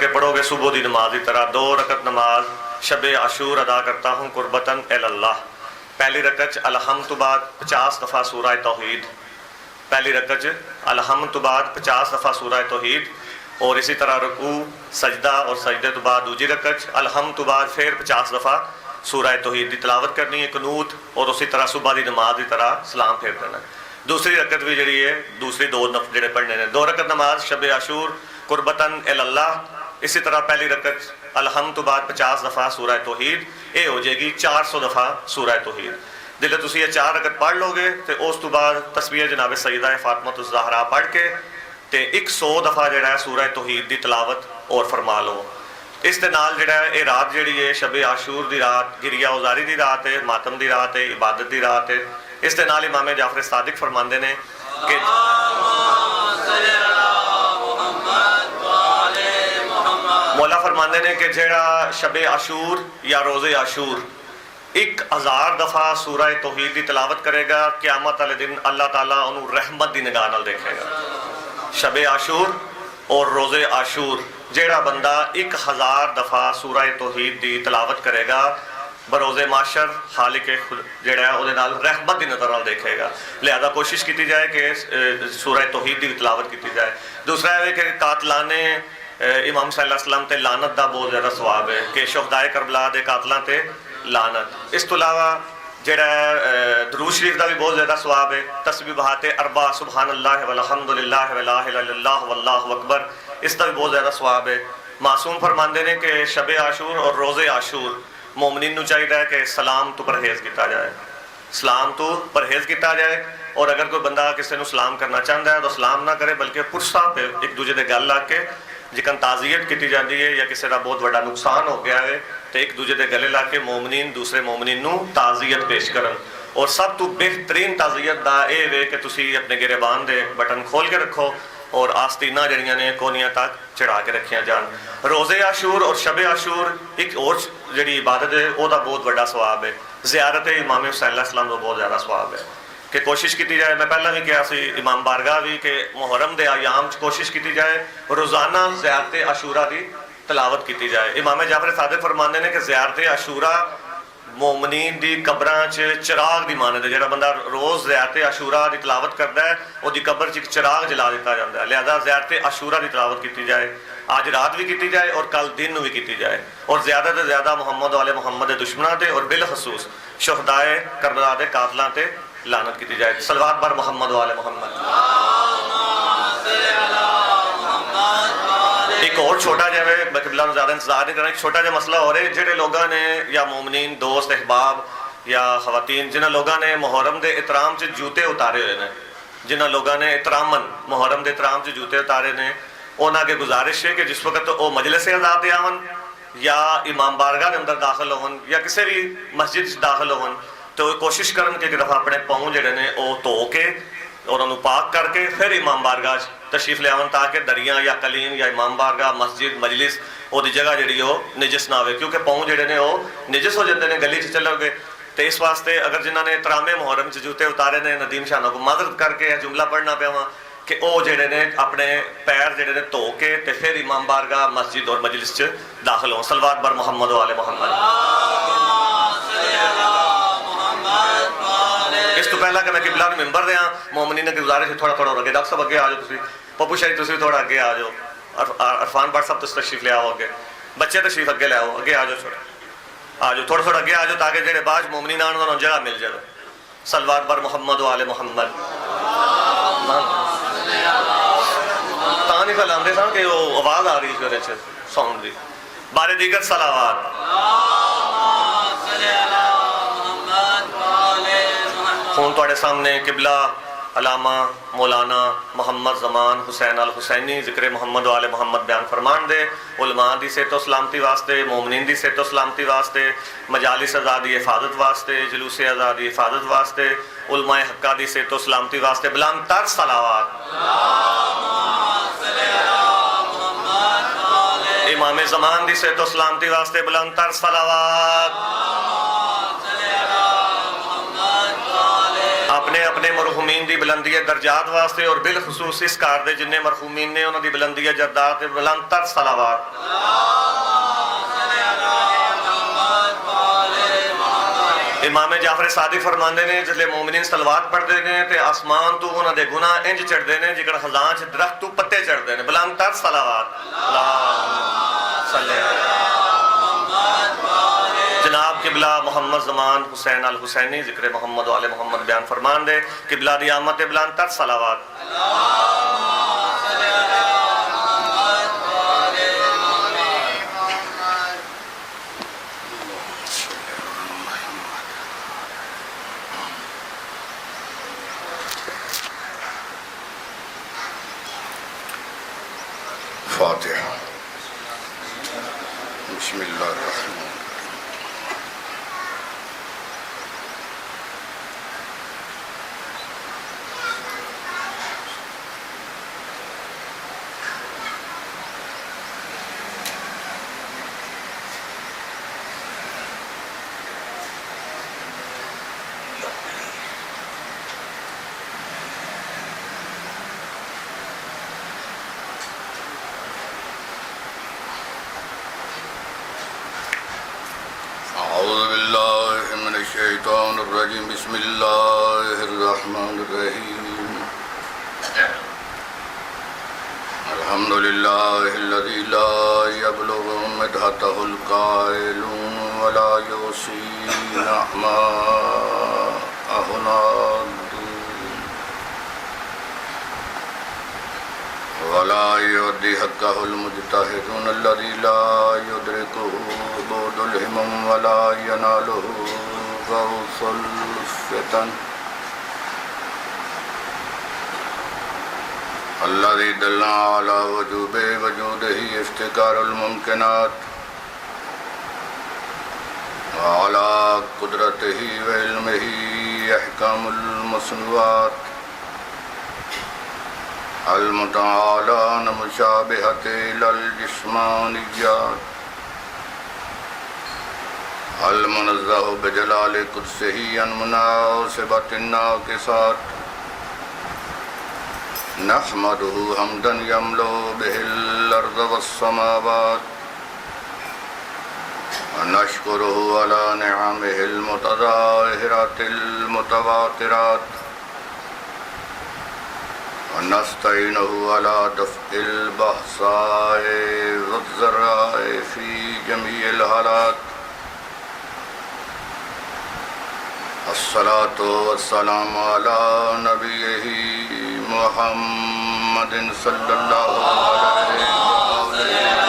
کے پڑھو گے صبح دی نماز کی طرح 2 رکعت نماز شب عاشور ادا کرتا ہوں قربتاً اللہ. پہلی رکعت الحمد تو بعد 50 دفعہ سورہ توحید. پہلی رکعت الحمد تو بعد 50 دفعہ سورہ توحید. اور اسی طرح رکوع سجدہ اور سجدے تو بعد دوسری رکعت الحمد تو بعد پھر 50 دفعہ سورہ توحید کی تلاوت کرنی ہے قنوت. اور اسی طرح صبح دی نماز کی طرح سلام پھیر دینا. دوسری رکعت بھی جڑی ہے دوسری 2 جڑے پڑھنے نے 2 رکعت نماز شب عاشور قربتاً اللہ. اسی طرح پہلی رکعت الحمد تو بعد 50 دفعہ سورہ توحید. یہ ہو جائے گی 400 دفعہ سورہ توحید. جلے تسی یہ 4 رکعت پڑھ لو گے تو اس تو بعد تسبیح جناب سیدہ فاطمہ الزہرا پڑھ کے تے 100 دفعہ جڑا ہے سورہ توحید دی تلاوت اور فرما لو. اس دے نال جڑا ہے یہ رات جڑی ہے شب عاشور دی رات گریہ اوزاری دی رات ہے، ماتم دی رات ہے، عبادت دی رات ہے. اس دے نال امام جعفر صادق فرماندے نے کہ مولا فرماندے نے کہ جڑا شب عاشور یا روز عاشور 1000 دفعہ سورہ توحید دی تلاوت کرے گا قیامت والے دن اللہ تعالیٰ انہوں رحمت دی نگاہ نال دیکھے گا. شب عاشور اور روز عاشور جیڑا بندہ 1000 دفعہ سورہ توحید دی تلاوت کرے گا بروز معاشر خالق جیڑا ہے وہ رحمت دی نظر نال دیکھے گا. لہذا کوشش کی جائے کہ سورہ توحید دی تلاوت کی جائے. دوسرا ہے کہ قاتلانے امام صلی اللہ علیہ وسلم تے لعنت دا بہت زیادہ ثواب ہے کہ شہدائے کربلا دے قاتلاں تے لعنت. اس تو علاوہ جڑا ہے درود شریف دا بھی بہت زیادہ ثواب ہے. تسبیحات 4 سبحان اللہ والحمد للہ ولا الہ الا اللہ واللہ اکبر اس دا بھی بہت زیادہ ثواب ہے. معصوم فرماندے نے کہ شب عاشور اور روز عاشور مومنین نو چاہیے کہ سلام تو پرہیز کیتا جائے، سلام تو پرہیز کیتا جائے. اور اگر کوئی بندہ کسی نو سلام کرنا چاہتا ہے تو سلام نہ کرے بلکہ پرسا پہ ایک دوجے دے گل لا کے جکن تعزیت کی جاتی ہے یا کسی کا بہت بڑا نقصان ہو گیا ہے تو ایک دوجے دے گلے لا کے مومنین دوسرے مومنین نو تعزیت پیش کرن. اور سب تو بہترین تعزیت دا اے وے کہ تسی اپنے گریبان دے بٹن کھول کے رکھو اور آستینہ جڑیاں نے کونیاں تک چڑھا کے رکھیاں جان. روز عاشور اور شب عاشور ایک اور جڑی عبادت ہے وہ دا بہت بڑا ثواب ہے. زیارت امام حسین علیہ السلام دا بہت زیادہ ثواب ہے کہ کوشش کی جائے. میں پہلا بھی کہا سی امام بارگاہ بھی کہ محرم دے ایام کوشش کی جائے روزانہ زیارت عاشورہ دی تلاوت کی جائے. امام جعفر صادق فرماندے نے کہ زیارت عاشورہ مومنین دی قبراں چراغ دی مانند ہے. جڑا بندہ روز زیارت عاشورہ دی تلاوت کرتا ہے وہ دی قبر ایک چراغ جلا دیتا جاتا ہے. لہذا زیارت عاشورہ دی تلاوت کی جائے آج رات بھی کی جائے اور کل دن بھی کی جائے. اور زیادہ سے زیادہ محمد والے محمد دشمناں تے اور بالخصوص شہدائے کربلا دے قاتلاں تے لعنت کی جائے. صلوات بر محمد والے محمد. ایک اور چھوٹا جا میں قبلہ نو زیادہ انتظار نہیں کرنا، ایک چھوٹا جا مسئلہ ہو رہا ہے. جڑے لوگاں نے یا مومنین دوست احباب یا خواتین جنہاں لوگاں نے محرم دے احترام سے جوتے اتارے ہوئے نے، جنہاں لوگاں نے احتراماً محرم دے احترام سے جوتے اتارے نے، انہاں کے گزارش ہے کہ جس وقت وہ مجلس آزاد آون یا امام بارگاہ کے اندر داخل ہون یا کسی بھی مسجد داخل ہون تو کوشش کرن کہ ایک دفعہ اپنے پاؤں جڑے نے وہ دھو کے اور انہوں پاک کر کے پھر امام بارگاہ تشریف لے آون تاکہ دریاں یا قلیم یا امام بارگاہ مسجد مجلس وہ دی جگہ جڑی ہو نجس نہ ہوئے. کیونکہ پاؤں جڑے نے وہ نجس ہو جاتے ہیں گلی چ چلو گے. تو اس واسطے اگر جنہوں نے احترام محرم سے جوتے اتارے نے ندیم شاہوں کو معذرت کر کے جملہ پڑھنا پیا ہوا کہ وہ جڑے نے اپنے پیر جڑے نے دھو کے تے پھر امام بارگاہ مسجد اور مجلس چ داخل ہوں. صلوات بر محمد والے محمد. اس تو پہلا کہ میں قبلہ میں ممبر دیا مومنین نے گزارش ہے تھوڑا تھوڑا اگے. ڈاکٹر صاحب اگے آ جاؤ، تسی پپو شاہی تسی تھوڑا اگے آ جاؤ. عرفان بٹ صاحب تشریف لے آؤ، اگے بچے تشریف اگے لے آؤ، اگے آ جاؤ تھوڑا آ جاؤ تھوڑا اگے آ جاؤ تاکہ جڑے بعد مومنین آن انہوں جگہ مل جائے. صلوات بر محمد والے محمد. تاں نہیں پھیلاندے سن کہ وہ آواز آ رہی ہے اس ساؤنڈ دی. بارے دیگر صلوات. ہوں تواڈے سامنے قبلہ علامہ مولانا محمد زمان حسین الحسینی ذکر محمد والے محمد بیان فرمان دے. علماء دی صحت و سلامتی واسطے، مومنین دی صحت و سلامتی واسطے، مجالس آزادی حفاظت واسطے، جلوس آزادی حفاظت واسطے، علماء حقہ دی صحت و سلامتی واسطے بلند تر صلوات. امام زمان دی صحت و سلامتی واسطے بلند تر صلوات. اپنے اپنے مرحومین دی بلندی درجات واسطے اور بالخصوص اس کار دے جننے مرحومین نے انہوں دی بلندی جردات بلند تر صلوات. امام جعفر صادق فرماندے نے جسلے مومنین صلوات پڑھتے ہیں تے آسمان تو انہوں دے گناہ انج چڑھتے ہیں جکڑ خزاں چ درخت تو پتے چڑھتے ہیں. بلند تر صلوات. اللہم صلی جناب قبلہ محمد زمان حسین الحسینی ذکر محمد و آل محمد بیان فرمان دے. قبلہ دی آمد بلند تر صلوات. فاتحہ. بسم اللہ الرحمن الرحیم. اعوذ باللہ من الشیطان الرجیم. بسم اللہ الرحمن الرحیم. الحمد للہ الذی لا یبلغ مدحتہ القائلون ولا یوصی نعماءہ نادون ولا یؤدی حقہ المجتہدون الذی لا یدرکہ بعد الہمم ولا ینالہ غوث الفتن الذي دل على وجوب وجوده افتكار الممكنات وعلى قدرته وعلمه احكام المصنوعات المتعالى عن مشابهة الجسمانيات المنزه بجلال قدسه عن مناسبة الناقصات نحمده حمدا يملو به الأرض والسماوات ونشكره على نعمه المتظاهرات المتواترات ونستعينه على دفع البأساء والضراء في جميع الحالات. الصلاة والسلام على نبيه محمد صلی اللہ علیہ وسلم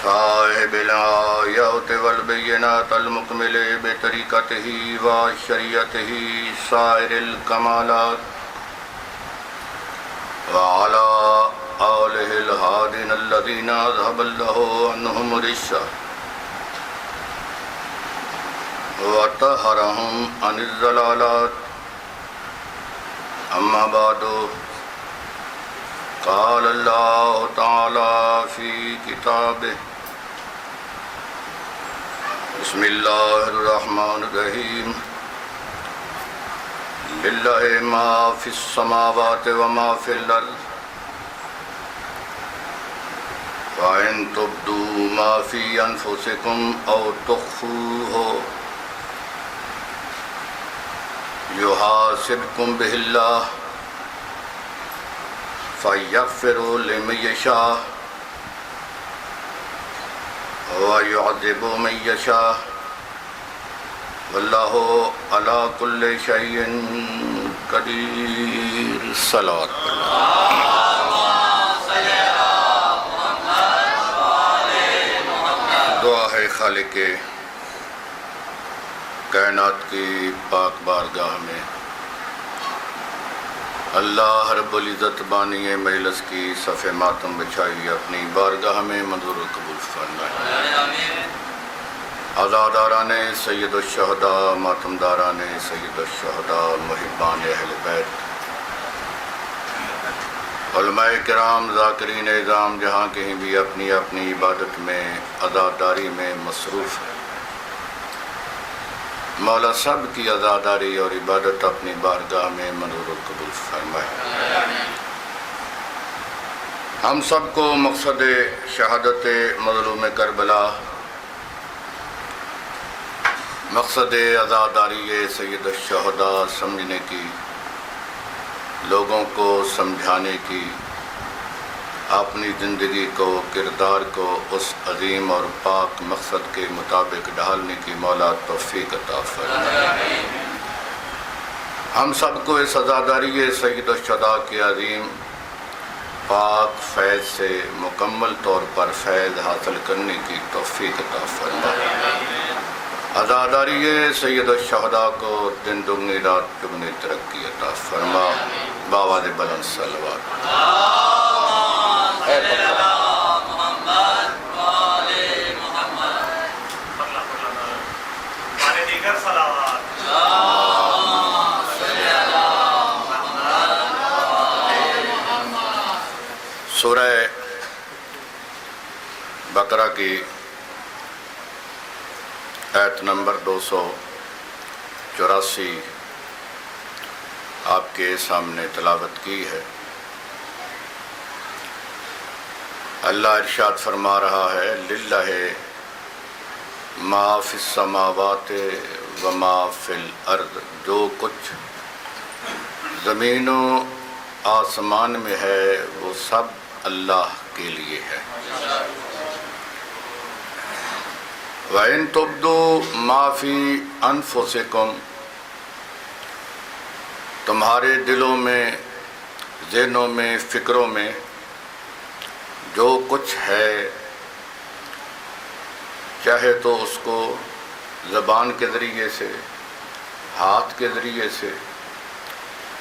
صاحب الآیات والبینات المکمل بطریقته وشریعته سائر الکمالات وعلى آلہ الہادین الذین اذهب اللہ عنہم الرجس وطهرهم عن الضلالات. اما بعد قال اللہ تعالی فی کتابہ بسم اللہ الرحمن الرحیم. للہ ما فی السماوات وما فی الارض وَإِن تُبْدُوا مَا فِي أَنفُسِكُمْ أَوْ تُخْفُوهُ يُحَاسِبْكُم بِهِ اللَّهُ فَيَغْفِرُ لِمَن يَشَاءُ وَيُعَذِّبُ مَن يَشَاءُ وَاللَّهُ عَلَى كُلِّ شَيْءٍ قَدِيرٌ. صلوات دعا ہے خالق کائنات کی پاک بارگاہ میں اللہ رب العزت بانی مجلس کی صف ماتم بچھائی اپنی بارگاہ میں منظور و قبول فرمائے. عزاداران سید الشہداء، ماتم داران سید الشہداء، محبان اہل بیت، علماء کرام، ذاکرین اعظام جہاں کہیں بھی اپنی اپنی عبادت میں عزاداری میں مصروف ہیں، مولا سب کی عزاداری اور عبادت اپنی بارگاہ میں منظور و قبول فرمائے۔ ہم سب کو مقصد شہادت مظلوم کربلا، مقصد عزاداری سید الشہداء سمجھنے کی، لوگوں کو سمجھانے کی، اپنی زندگی کو، کردار کو اس عظیم اور پاک مقصد کے مطابق ڈھالنے کی مولا توفیق عطا فرمائے۔ ہم سب کو اس عزاداری سید الشہداء کے عظیم پاک فیض سے مکمل طور پر فیض حاصل کرنے کی توفیق عطا فرمائے۔ عزاداری سید الشہداء کو دن دگنی رات چگنی ترقی عطا فرما۔ بآواز بلند صلوات۔ سورہ بقرہ کی آیت نمبر 284 آپ کے سامنے تلاوت کی ہے۔ اللہ ارشاد فرما رہا ہے، للہ ما فی السماوات و ما فی الارض، جو کچھ زمین و آسمان میں ہے وہ سب اللہ کے لیے ہے۔ وَإِن تُبْدُوا مَا فِي أَنفُسِكُمْ، تمہارے دلوں میں، ذہنوں میں، فکروں میں جو کچھ ہے، چاہے تو اس کو زبان کے ذریعے سے، ہاتھ کے ذریعے سے،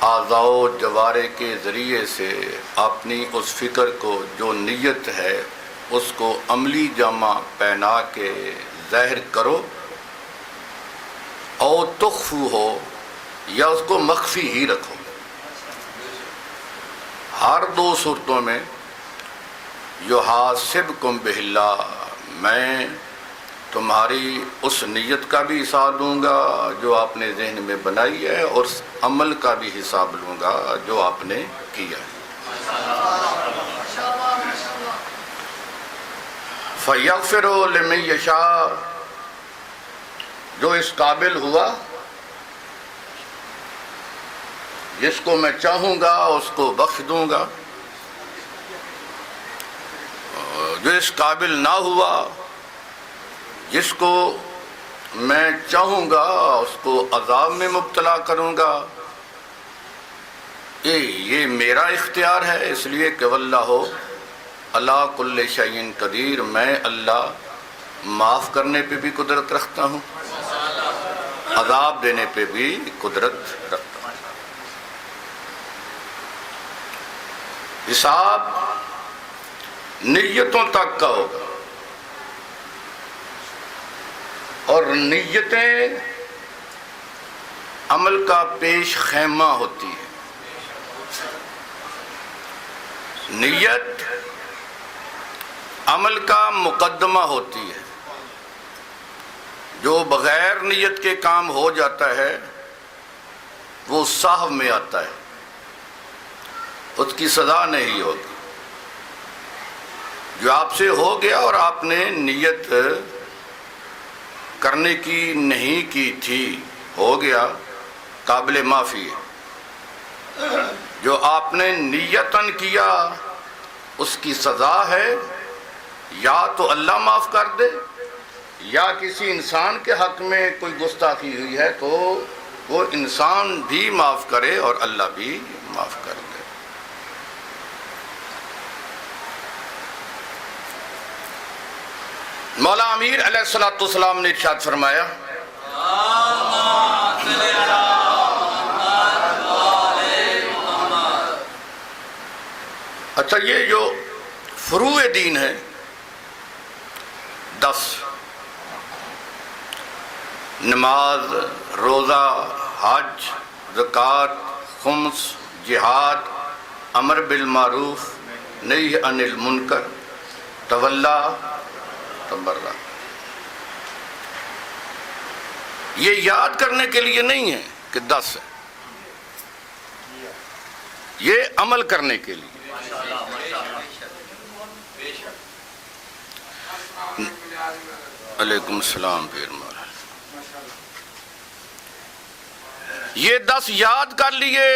اعضاء و جوارح کے ذریعے سے اپنی اس فکر کو، جو نیت ہے، اس کو عملی جامہ پہنا کے ظاہر کرو، او تخفو ہو یا اس کو مخفی ہی رکھو۔ ہر دو صورتوں میں یحاسبکم بہ اللہ، میں تمہاری اس نیت کا بھی حساب لوں گا جو آپ نے ذہن میں بنائی ہے، اور اس عمل کا بھی حساب لوں گا جو آپ نے کیا ہے۔ فَيَغْفِرُ لِمَن يَشَاءُ، جو اس قابل ہوا، جس کو میں چاہوں گا اس کو بخش دوں گا، جو اس قابل نہ ہوا، جس کو میں چاہوں گا اس کو عذاب میں مبتلا کروں گا۔ یہ میرا اختیار ہے، اس لیے کہ واللہ علی کل شیء قدیر، میں اللہ معاف کرنے پہ بھی قدرت رکھتا ہوں، عذاب دینے پہ بھی قدرت رکھتا ہوں۔ حساب نیتوں تک کا ہوگا، اور نیتیں عمل کا پیش خیمہ ہوتی ہے۔ نیت عمل کا مقدمہ ہوتی ہے۔ جو بغیر نیت کے کام ہو جاتا ہے وہ سہو میں آتا ہے، اس کی سزا نہیں ہوگی۔ جو آپ سے ہو گیا اور آپ نے نیت کرنے کی نہیں کی تھی، ہو گیا، قابل معافی ہے۔ جو آپ نے نیتاً کیا اس کی سزا ہے، یا تو اللہ معاف کر دے، یا کسی انسان کے حق میں کوئی گستاخی ہوئی ہے تو وہ انسان بھی معاف کرے اور اللہ بھی معاف کر دے۔ مولا امیر علیہ السلام نے ارشاد فرمایا، اچھا یہ جو فروع دین ہے 10، نماز، روزہ، حج، زکوٰۃ، خمس، جہاد، امر بالمعروف، نہی عن المنکر، تولا، تبرع، یہ یاد کرنے کے لیے نہیں ہے کہ 10 ہے، یہ عمل کرنے کے لیے۔ علیکم السلام پیر مولانا۔ یہ 10 یاد کر لیے،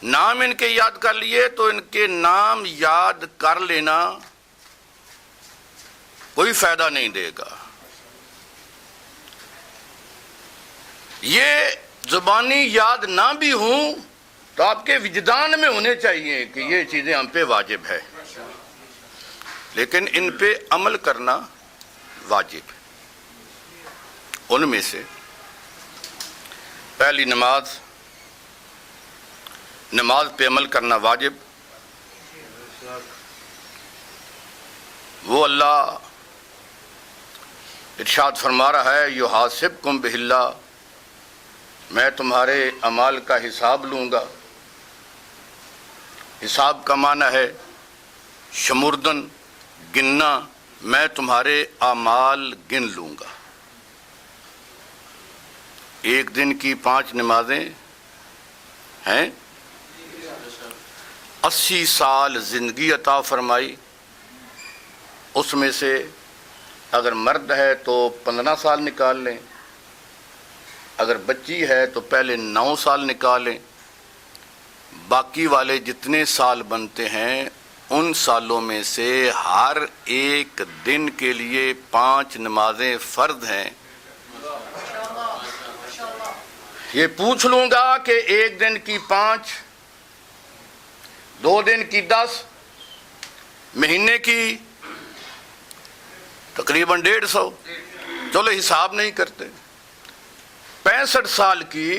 نام ان کے یاد کر لیے، تو ان کے نام یاد کر لینا کوئی فائدہ نہیں دے گا۔ یہ زبانی یاد نہ بھی ہوں تو آپ کے وجدان میں ہونے چاہیے کہ یہ چیزیں ہم پہ واجب ہے، لیکن ان پہ عمل کرنا واجب ہے۔ ان میں سے پہلی نماز پہ عمل کرنا واجب۔ وہ اللہ ارشاد فرما رہا ہے یحاسبکم بہ اللہ، میں تمہارے اعمال کا حساب لوں گا۔ حساب کا معنی ہے شمردن، گننا، میں تمہارے اعمال گن لوں گا۔ ایک دن کی 5 نمازیں ہیں، 80 سال زندگی عطا فرمائی، اس میں سے اگر مرد ہے تو 15 سال نکال لیں، اگر بچی ہے تو پہلے 9 سال نکالیں، باقی والے جتنے سال بنتے ہیں ان سالوں میں سے ہر ایک دن کے لیے 5 نمازیں فرض ہیں۔ یہ پوچھ لوں گا کہ ایک دن کی 5، 2 دن کی 10، مہینے کی تقریباً 150، چلو حساب نہیں کرتے، 65 سال کی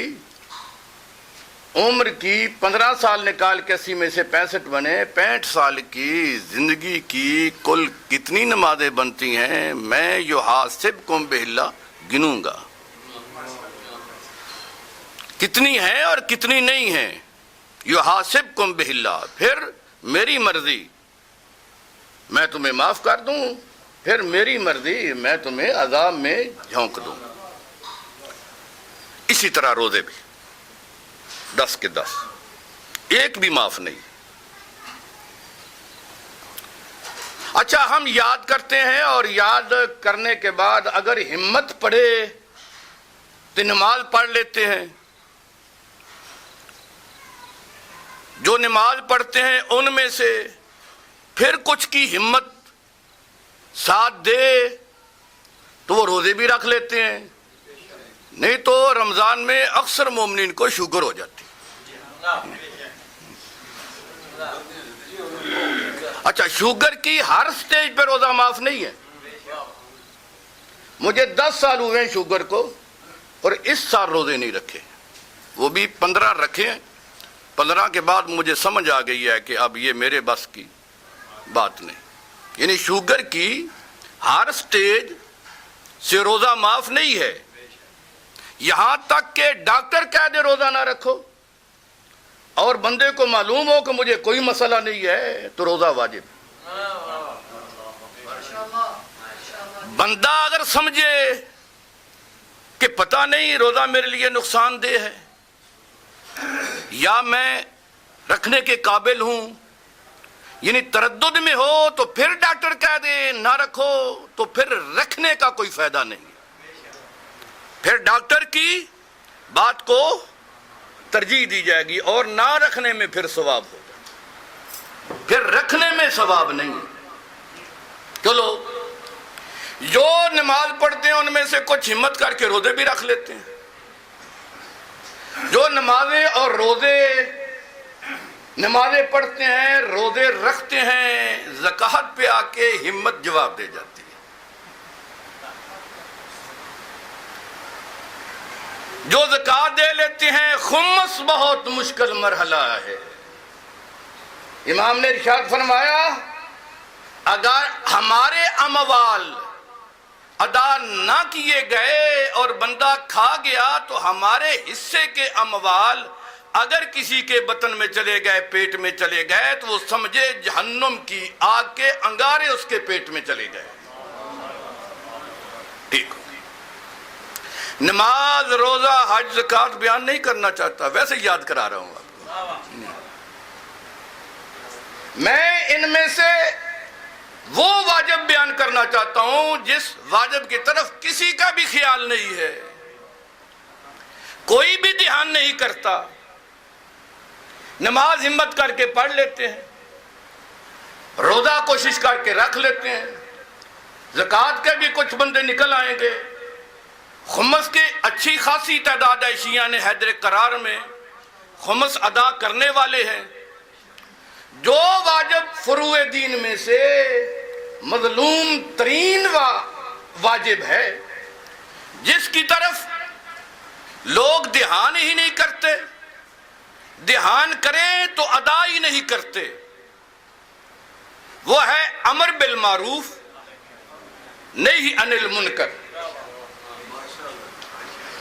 عمر کی 15 سال نکال کے 80 میں سے 65 بنے، 65 سال کی زندگی کی کل کتنی نمازیں بنتی ہیں میں یحاسبکم بہ اللہ گنوں گا، کتنی ہیں اور کتنی نہیں ہیں۔ یحاسبکم بہ اللہ، پھر میری مرضی میں تمہیں معاف کر دوں، پھر میری مرضی میں تمہیں عذاب میں جھونک دوں۔ اسی طرح روزے بھی 10 کے 10، ایک بھی معاف نہیں۔ اچھا، ہم یاد کرتے ہیں اور یاد کرنے کے بعد اگر ہمت پڑے تو نماز پڑھ لیتے ہیں۔ جو نماز پڑھتے ہیں ان میں سے پھر کچھ کی ہمت ساتھ دے تو وہ روزے بھی رکھ لیتے ہیں، نہیں تو رمضان میں اکثر مومنین کو شوگر ہو جاتی۔ اچھا، شوگر کی ہر سٹیج پہ روزہ معاف نہیں ہے۔ مجھے 10 سال ہوئے ہیں شوگر کو اور اس سال روزے نہیں رکھے، وہ بھی 15 رکھے ہیں۔ 15 کے بعد مجھے سمجھ آ گئی ہے کہ اب یہ میرے بس کی بات نہیں۔ یعنی شوگر کی ہر سٹیج سے روزہ معاف نہیں ہے، یہاں تک کہ ڈاکٹر کہہ دے روزہ نہ رکھو اور بندے کو معلوم ہو کہ مجھے کوئی مسئلہ نہیں ہے تو روزہ واجب۔ بندہ اگر سمجھے کہ پتہ نہیں روزہ میرے لیے نقصان دہ ہے یا میں رکھنے کے قابل ہوں، یعنی تردد میں ہو، تو پھر ڈاکٹر کہہ دے نہ رکھو تو پھر رکھنے کا کوئی فائدہ نہیں، پھر ڈاکٹر کی بات کو ترجیح دی جائے گی اور نہ رکھنے میں پھر ثواب ہوگا، پھر رکھنے میں ثواب نہیں۔ چلو، جو نماز پڑھتے ہیں ان میں سے کچھ ہمت کر کے روزے بھی رکھ لیتے ہیں، جو نمازیں اور روزے نمازیں پڑھتے ہیں روزے رکھتے ہیں، زکوٰۃ پہ آ کے ہمت جواب دے جاتی ہے۔ جو زکوٰۃ دے لیتے ہیں خمس بہت مشکل مرحلہ ہے۔ امام نے ارشاد فرمایا اگر ہمارے اموال ادا نہ کیے گئے اور بندہ کھا گیا تو ہمارے حصے کے اموال اگر کسی کے بطن میں چلے گئے، پیٹ میں چلے گئے، تو وہ سمجھے جہنم کی آگ کے انگارے اس کے پیٹ میں چلے گئے۔ ٹھیک، نماز، روزہ، حج، زکوٰۃ بیان نہیں کرنا چاہتا، ویسے یاد کرا رہا ہوں آپ کو۔ میں ان میں سے وہ واجب بیان کرنا چاہتا ہوں جس واجب کی طرف کسی کا بھی خیال نہیں ہے، کوئی بھی دھیان نہیں کرتا، نماز ہمت کر کے پڑھ لیتے ہیں، روزہ کوشش کر کے رکھ لیتے ہیں، زکوٰۃ کے بھی کچھ بندے نکل آئیں گے، خمس کی اچھی خاصی تعداد ہے شیعہ نے حیدر قرار میں خمس ادا کرنے والے ہیں۔ جو واجب فروع دین میں سے مظلوم ترین واجب ہے، جس کی طرف لوگ دھیان ہی نہیں کرتے، دھیان کریں تو ادا ہی نہیں کرتے، وہ ہے امر بالمعروف نہی عن المنکر۔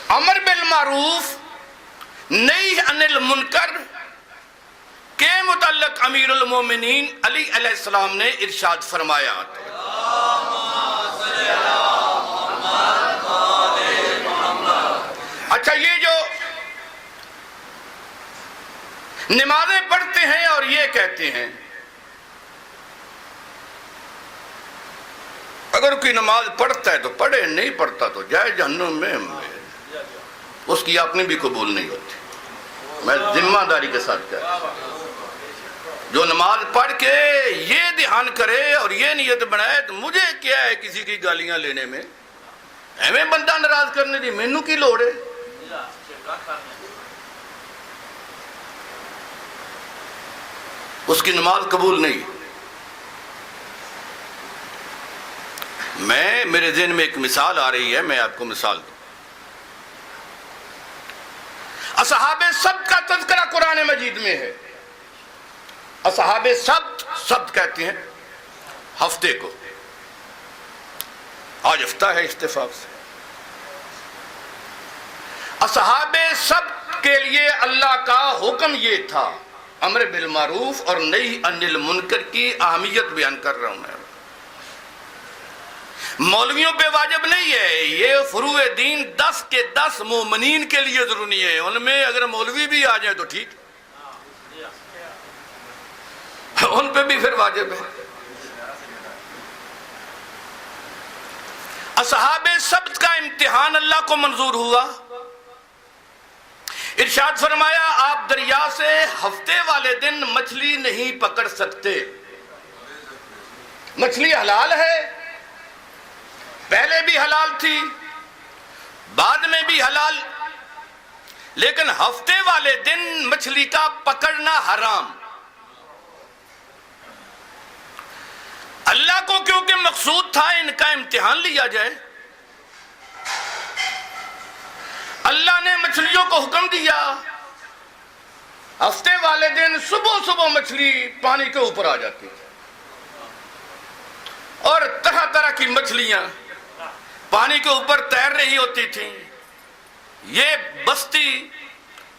امر بالمعروف نہی عن المنکر کے متعلق امیر المومنین علی علیہ السلام نے ارشاد فرمایا۔ اچھا، یہ جو نمازیں پڑھتے ہیں اور یہ کہتے ہیں اگر کوئی نماز پڑھتا ہے تو پڑھے، نہیں پڑھتا تو جائے جہنم میں، اس کی اپنی بھی قبول نہیں ہوتی۔ میں ذمہ داری کے ساتھ کہہ رہا ہوں، جو نماز پڑھ کے یہ دھیان کرے اور یہ نیت بنائے تو مجھے کیا ہے کسی کی گالیاں لینے میں، ہمیں بندہ ناراض کرنے دی مینوں کی لوڑ ہے۔ اس کی نماز قبول نہیں۔ میرے ذہن میں ایک مثال آ رہی ہے، میں آپ کو مثال دوں۔ اصحاب سبت کا تذکرہ قرآن مجید میں ہے۔ اصحاب سبت کہتے ہیں ہفتے کو، آج ہفتہ ہے اتفاق سے۔ اصحاب سبت کے لیے اللہ کا حکم یہ تھا، امر بالمعروف اور نہی عن المنکر کی اہمیت بیان کر رہا ہوں میں۔ مولویوں پہ واجب نہیں ہے، یہ فروع دین 10 کے 10 مومنین کے لیے ضروری ہے، ان میں اگر مولوی بھی آ جائیں تو ٹھیک، ان پہ بھی پھر واجب ہے۔ اصحاب سبت کا امتحان اللہ کو منظور ہوا، ارشاد فرمایا آپ دریا سے ہفتے والے دن مچھلی نہیں پکڑ سکتے۔ مچھلی حلال ہے، پہلے بھی حلال تھی، بعد میں بھی حلال، لیکن ہفتے والے دن مچھلی کا پکڑنا حرام۔ اللہ کو کیونکہ مقصود تھا ان کا امتحان لیا جائے، اللہ نے مچھلیوں کو حکم دیا ہفتے والے دن صبح صبح مچھلی پانی کے اوپر آ جاتی تھی، اور طرح طرح کی مچھلیاں پانی کے اوپر تیر رہی ہوتی تھیں۔ یہ بستی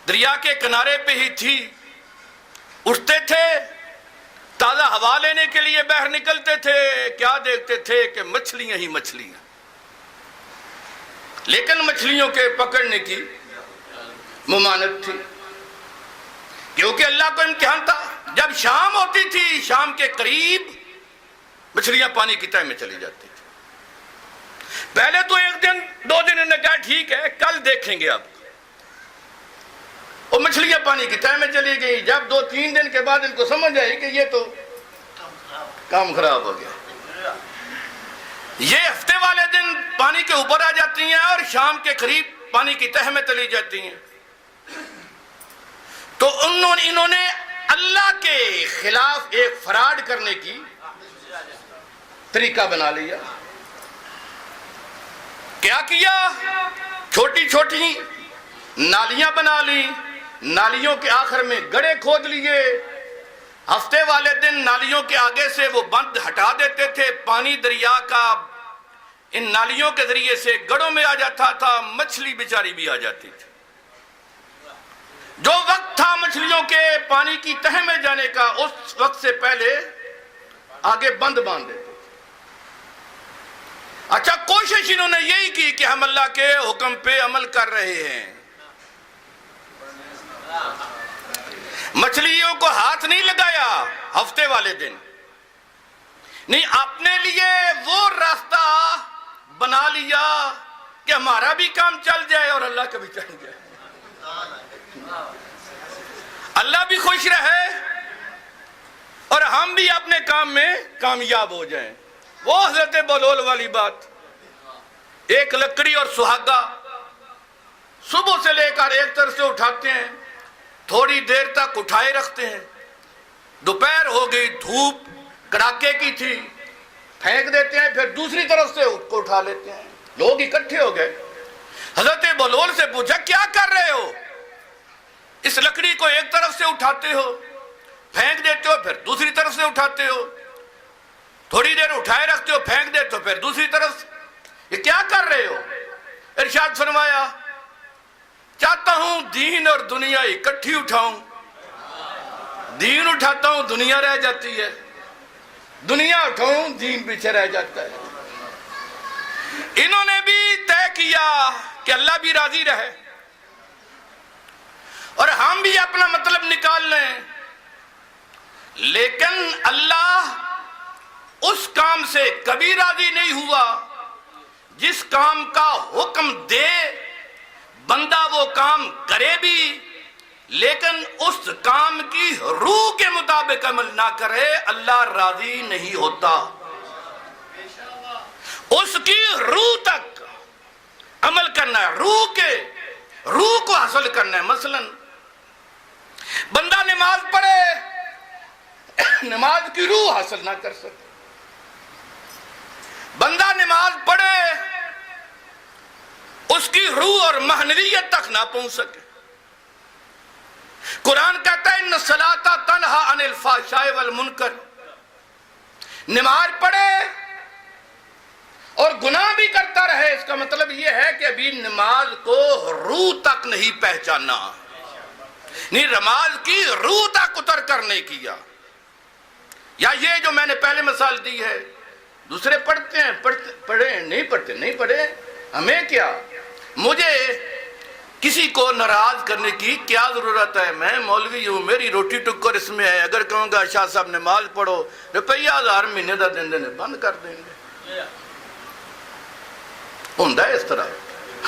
دریا کے کنارے پہ ہی تھی، اٹھتے تھے تازہ ہوا لینے کے لیے باہر نکلتے تھے، کیا دیکھتے تھے کہ مچھلیاں ہی مچھلیاں، لیکن مچھلیوں کے پکڑنے کی ممانعت تھی، کیونکہ اللہ کو امتحان تھا۔ جب شام ہوتی تھی، شام کے قریب مچھلیاں پانی کی تہہ میں چلی جاتی تھی۔ پہلے تو ایک دن دو دن انہوں نے کہا ٹھیک ہے کل دیکھیں گے، اب اور مچھلیاں پانی کی تہہ میں چلی گئی۔ جب 2-3 دن کے بعد ان کو سمجھ آئی کہ یہ تو کام خراب ہو گیا، یہ ہفتے والے دن پانی کے اوپر آ جاتی ہیں اور شام کے قریب پانی کی تہہ میں چلی جاتی ہیں، تو انہوں نے اللہ کے خلاف ایک فراڈ کرنے کی طریقہ بنا لیا۔ کیا کیا؟ چھوٹی چھوٹی نالیاں بنا لی، نالیوں کے آخر میں گڑھے کھود لیے، ہفتے والے دن نالیوں کے آگے سے وہ بند ہٹا دیتے تھے، پانی دریا کا ان نالیوں کے ذریعے سے گڑھوں میں آ جاتا تھا، مچھلی بیچاری بھی آ جاتی تھی۔ جو وقت تھا مچھلیوں کے پانی کی تہہ میں جانے کا، اس وقت سے پہلے آگے بند باندھ دیتے تھے۔ اچھا کوشش انہوں نے یہی کی کہ ہم اللہ کے حکم پہ عمل کر رہے ہیں، مچھلیوں کو ہاتھ نہیں لگایا ہفتے والے دن، نہیں اپنے لیے وہ راستہ بنا لیا کہ ہمارا بھی کام چل جائے اور اللہ کا بھی چل جائے، اللہ بھی خوش رہے اور ہم بھی اپنے کام میں کامیاب ہو جائیں۔ وہ حضرت بلول والی بات، ایک لکڑی اور سہاگا صبح سے لے کر ایک طرف سے اٹھاتے ہیں، تھوڑی دیر تک اٹھائے رکھتے ہیں، دوپہر ہو گئی، دھوپ کڑاکے کی تھی، پھینک دیتے ہیں، پھر دوسری طرف سے اس کو اٹھا لیتے ہیں۔ لوگ اکٹھے ہو گئے، حضرت بلول سے پوچھا کیا کر رہے ہو؟ اس لکڑی کو ایک طرف سے اٹھاتے ہو، پھینک دیتے ہو، پھر دوسری طرف سے اٹھاتے ہو، تھوڑی دیر اٹھائے رکھتے ہو، پھینک دیتے ہو، پھر دوسری طرف سے، یہ کیا کر رہے ہو؟ ارشاد فرمایا چاہتا ہوں دین اور دنیا اکٹھی اٹھاؤں، دین اٹھاتا ہوں دنیا رہ جاتی ہے، دنیا اٹھاؤں دین پیچھے رہ جاتا ہے۔ انہوں نے بھی طے کیا کہ اللہ بھی راضی رہے اور ہم بھی اپنا مطلب نکال لیں، لیکن اللہ اس کام سے کبھی راضی نہیں ہوا جس کام کا حکم دے بندہ وہ کام کرے بھی لیکن اس کام کی روح کے مطابق عمل نہ کرے، اللہ راضی نہیں ہوتا۔ اس کی روح تک عمل کرنا ہے، روح کو حاصل کرنا ہے۔ مثلا بندہ نماز پڑھے، نماز کی روح حاصل نہ کر سکے، بندہ نماز پڑھے اس کی روح اور معنویت تک نہ پہنچ سکے۔ قرآن کہتا ہے ان الصلاۃ تنہی عن الفحشاء والمنکر، نماز پڑھے اور گناہ بھی کرتا رہے، اس کا مطلب یہ ہے کہ ابھی نماز کو روح تک نہیں پہچانا، نہیں نماز کی روح تک اتر کر نہیں کیا۔ یا یہ جو میں نے پہلے مثال دی ہے، دوسرے پڑھتے ہیں، پڑھے نہیں پڑھتے نہیں پڑھے، ہمیں کیا؟ مجھے کسی کو ناراض کرنے کی کیا ضرورت ہے؟ میں مولوی ہوں، میری روٹی ٹکر اس میں ہے، اگر کہوں گا شاہ صاحب نماز پڑھو روپیہ 1000 مہینے دا دن دینے بند کر دیں گے، ہوندہ ہے اس طرح،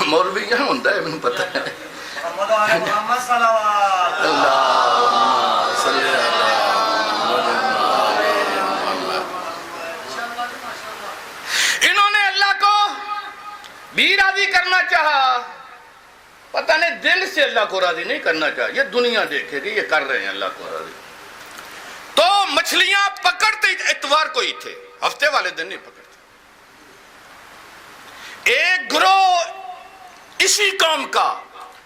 مولوی یہاں ہوندہ ہے، مجھے پتہ ہے۔ محمد صلوات اللہم صلی اللہ انہوں نے اللہ کو بھی راضی کرنا چاہا، پتہ نہیں دل سے اللہ کو راضی نہیں کرنا چاہا، یہ دنیا دیکھے گی یہ کر رہے ہیں اللہ کو راضی۔ تو مچھلیاں پکڑتے اتوار کو ہی تھے، ہفتے والے دن نہیں پکڑتے۔ ایک گروہ اسی قوم کا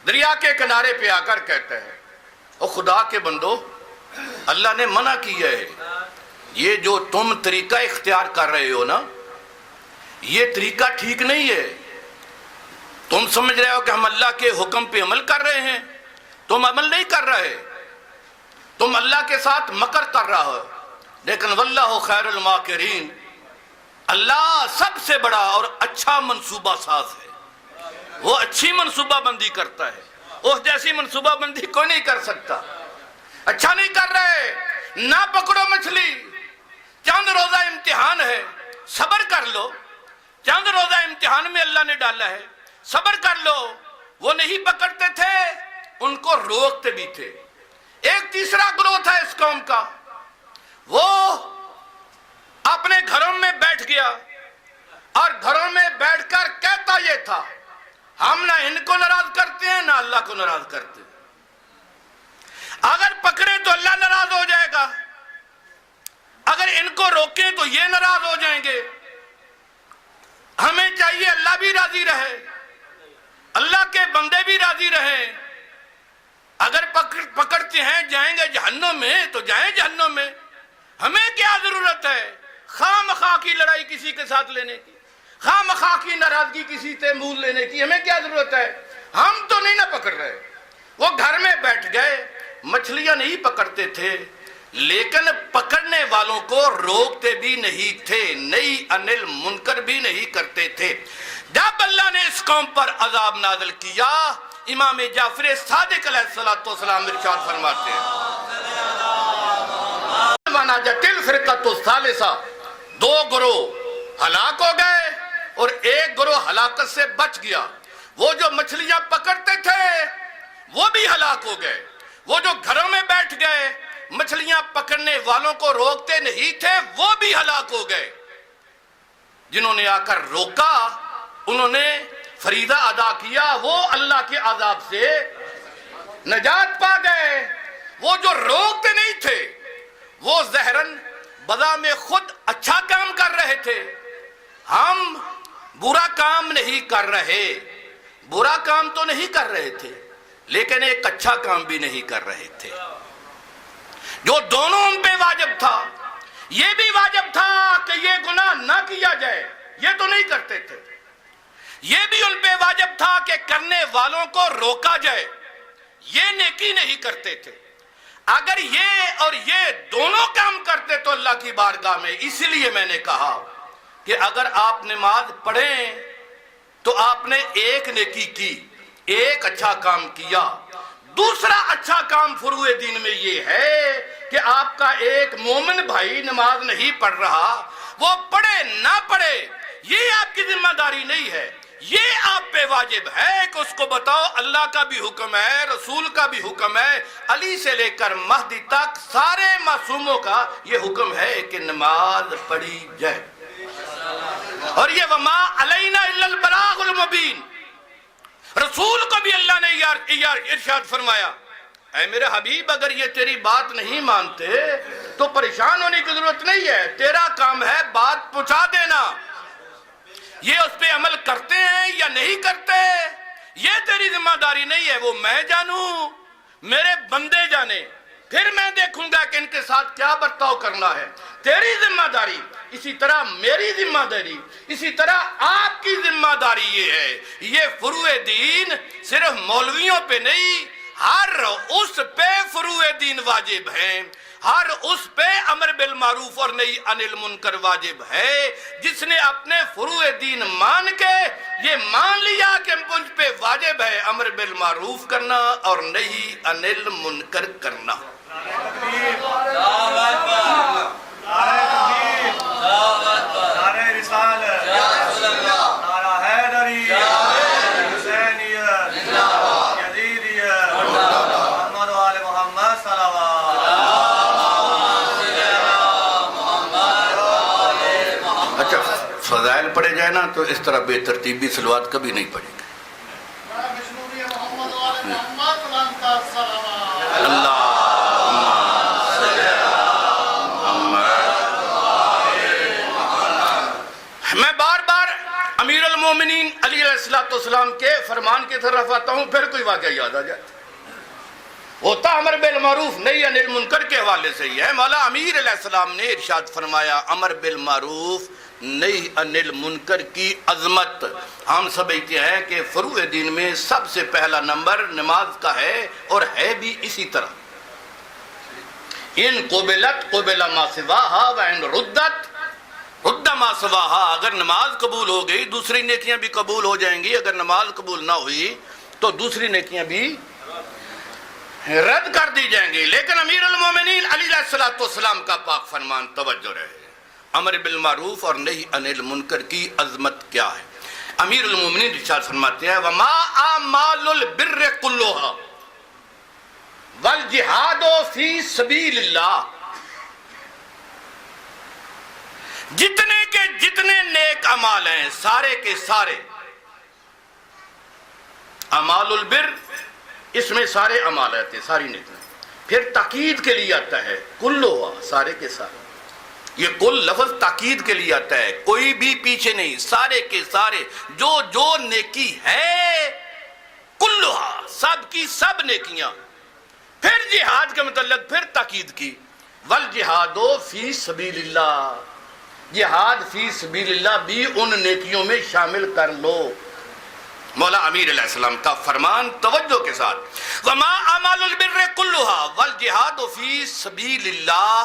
دریا کے کنارے پہ آ کر کہتا ہے او خدا کے بندو، اللہ نے منع کیا ہے، یہ جو تم طریقہ اختیار کر رہے ہو نا، یہ طریقہ ٹھیک نہیں ہے۔ تم سمجھ رہے ہو کہ ہم اللہ کے حکم پہ عمل کر رہے ہیں، تم عمل نہیں کر رہے، تم اللہ کے ساتھ مکر کر رہا ہو، لیکن واللہ خیر الماکرین، اللہ سب سے بڑا اور اچھا منصوبہ ساز ہے، وہ اچھی منصوبہ بندی کرتا ہے، اس جیسی منصوبہ بندی کوئی نہیں کر سکتا۔ اچھا نہیں کر رہے، نہ پکڑو مچھلی، چند روزہ امتحان ہے، صبر کر لو، چند روزہ امتحان میں اللہ نے ڈالا ہے، صبر کر لو۔ وہ نہیں پکڑتے تھے، ان کو روکتے بھی تھے۔ ایک تیسرا گروہ تھا اس قوم کا، وہ اپنے گھروں میں بیٹھ گیا اور گھروں میں بیٹھ کر کہتا یہ تھا ہم نہ ان کو ناراض کرتے ہیں نہ اللہ کو ناراض کرتے ہیں، اگر پکڑے تو اللہ ناراض ہو جائے گا، اگر ان کو روکیں تو یہ ناراض ہو جائیں گے، ہمیں چاہیے اللہ بھی راضی رہے، اللہ کے بندے بھی راضی رہیں۔ اگر پکڑتے ہیں جائیں گے جہنم میں تو جائیں جہنم میں، ہمیں کیا ضرورت ہے خواہ مخواہ کی لڑائی کسی کے ساتھ لینے کی، خواہ مخواہ کی ناراضگی کسی سے منہ لینے کی، ہمیں کیا ضرورت ہے؟ ہم تو نہیں نہ پکڑ رہے۔ وہ گھر میں بیٹھ گئے، مچھلیاں نہیں پکڑتے تھے، لیکن پکڑنے والوں کو روکتے بھی نہیں تھے، نئی انل منکر بھی نہیں کرتے تھے۔ جب اللہ نے اس قوم پر عذاب نازل کیا، امام جعفر صادق علیہ السلام ارشاد فرماتے ہیں وَنَجَتِ الْفِرْقَةُ الثَّالِثَةُ، دو گروہ ہلاک ہو گئے اور ایک گروہ ہلاکت سے بچ گیا۔ وہ جو مچھلیاں پکڑتے تھے وہ بھی ہلاک ہو گئے، وہ جو گھروں میں بیٹھ گئے مچھلیاں پکڑنے والوں کو روکتے نہیں تھے وہ بھی ہلاک ہو گئے۔ جنہوں نے آ کر روکا انہوں نے فریضہ ادا کیا، وہ اللہ کے عذاب سے نجات پا گئے۔ وہ جو روکتے نہیں تھے وہ ظاہراً بذا میں خود اچھا کام کر رہے تھے۔ ہم برا کام نہیں کر رہے، برا کام تو نہیں کر رہے تھے لیکن ایک اچھا کام بھی نہیں کر رہے تھے، جو دونوں ان پہ واجب تھا۔ یہ بھی واجب تھا کہ یہ گناہ نہ کیا جائے، یہ تو نہیں کرتے تھے۔ یہ بھی ان پہ واجب تھا کہ کرنے والوں کو روکا جائے، یہ نیکی نہیں کرتے تھے۔ اگر یہ اور یہ دونوں کام کرتے تو اللہ کی بارگاہ میں، اس لیے میں نے کہا کہ اگر آپ نماز پڑھیں تو آپ نے ایک نیکی کی، ایک اچھا کام کیا۔ دوسرا اچھا کام فروع دین میں یہ ہے کہ آپ کا ایک مومن بھائی نماز نہیں پڑھ رہا، وہ پڑھے نہ پڑھے یہ آپ کی ذمہ داری نہیں ہے، یہ آپ پہ واجب ہے کہ اس کو بتاؤ اللہ کا بھی حکم ہے، رسول کا بھی حکم ہے، علی سے لے کر مہدی تک سارے معصوموں کا یہ حکم ہے کہ نماز پڑھی جائے۔ اور یہ وما علینا الا البلاغ المبین، رسول کو بھی اللہ نے ارشاد فرمایا اے میرے حبیب اگر یہ تیری بات نہیں مانتے تو پریشان ہونے کی ضرورت نہیں ہے، تیرا کام ہے بات پہنچا دینا۔ یہ اس پہ عمل کرتے ہیں یا نہیں کرتے یہ تیری ذمہ داری نہیں ہے، وہ میں جانوں، میرے بندے جانے، پھر میں دیکھوں گا کہ ان کے ساتھ کیا برتاؤ کرنا ہے۔ تیری ذمہ داری اسی طرح میری ذمہ داری، اسی طرح آپ کی ذمہ داری یہ ہے۔ یہ فروع دین صرف مولویوں پہ نہیں، ہر اس پہ فروع دین واجب ہیں، ہر اس پہ امر بالمعروف اور نہی عن المنکر واجب ہے۔ جس نے اپنے فروع دین مان کے یہ مان لیا کہ مجھ پہ واجب ہے امر بالمعروف کرنا اور نہی عن المنکر کرنا۔ نعرہ رسالت، نعرہ حیدری، حسینیت، یزیدیت، محمد و آل محمد صلوات۔ اچھا فضائل پڑھے جائے نا تو اس طرح بے ترتیبی صلوات کبھی نہیں پڑھے گا۔ اللہ میں بار بار امیر المومنین علی علیہ السلام کے فرمان کی طرف آتا ہوں، پھر کوئی واقعہ یاد آ جاتا ہوتا امر بالمعروف نہی عن المنکر کے حوالے سے ہی ہے۔ مولا امیر علیہ السلام نے ارشاد فرمایا امر بالمعروف نہی عن المنکر کی عظمت ہم سمجھتے ہیں کہ فروع دین میں سب سے پہلا نمبر نماز کا ہے، اور ہے بھی اسی طرح۔ ان قبلت قبل ما سواہا وان ردت رد ما سواہا، اگر نماز قبول ہو گئی دوسری نیکیاں بھی قبول ہو جائیں گی، اگر نماز قبول نہ ہوئی تو دوسری نیکیاں بھی رد کر دی جائیں گی۔ لیکن امیر المومنین علی علیہ السلام کا پاک فرمان توجہ رہے، امر بالمعروف اور نہی عن المنکر کی عظمت کیا ہے۔ امیر المومنین ارشاد فرماتے ہیں وما اعمال البر كلها والجہاد فی سبیل اللہ، جتنے کے جتنے نیک اعمال ہیں سارے کے سارے، اعمال البر اس میں سارے اعمال آتے ہیں، ساری نیکیاں، پھر تاکید کے لیے آتا ہے کلھا، سارے کے سارے، یہ کل لفظ تاکید کے لیے آتا ہے، کوئی بھی پیچھے نہیں، سارے کے سارے جو نیکی ہے کلھا، سب کی سب نیکیاں۔ پھر جہاد کے متعلق پھر تاکید کی والجہاد فی سبیل اللہ، جہاد فی سبیل اللہ بھی ان نیکیوں میں شامل کر لو۔ مولا امیر علیہ السلام کا فرمان توجہ کے ساتھ وما اعمال البر كلها والجہاد فی سبیل اللہ،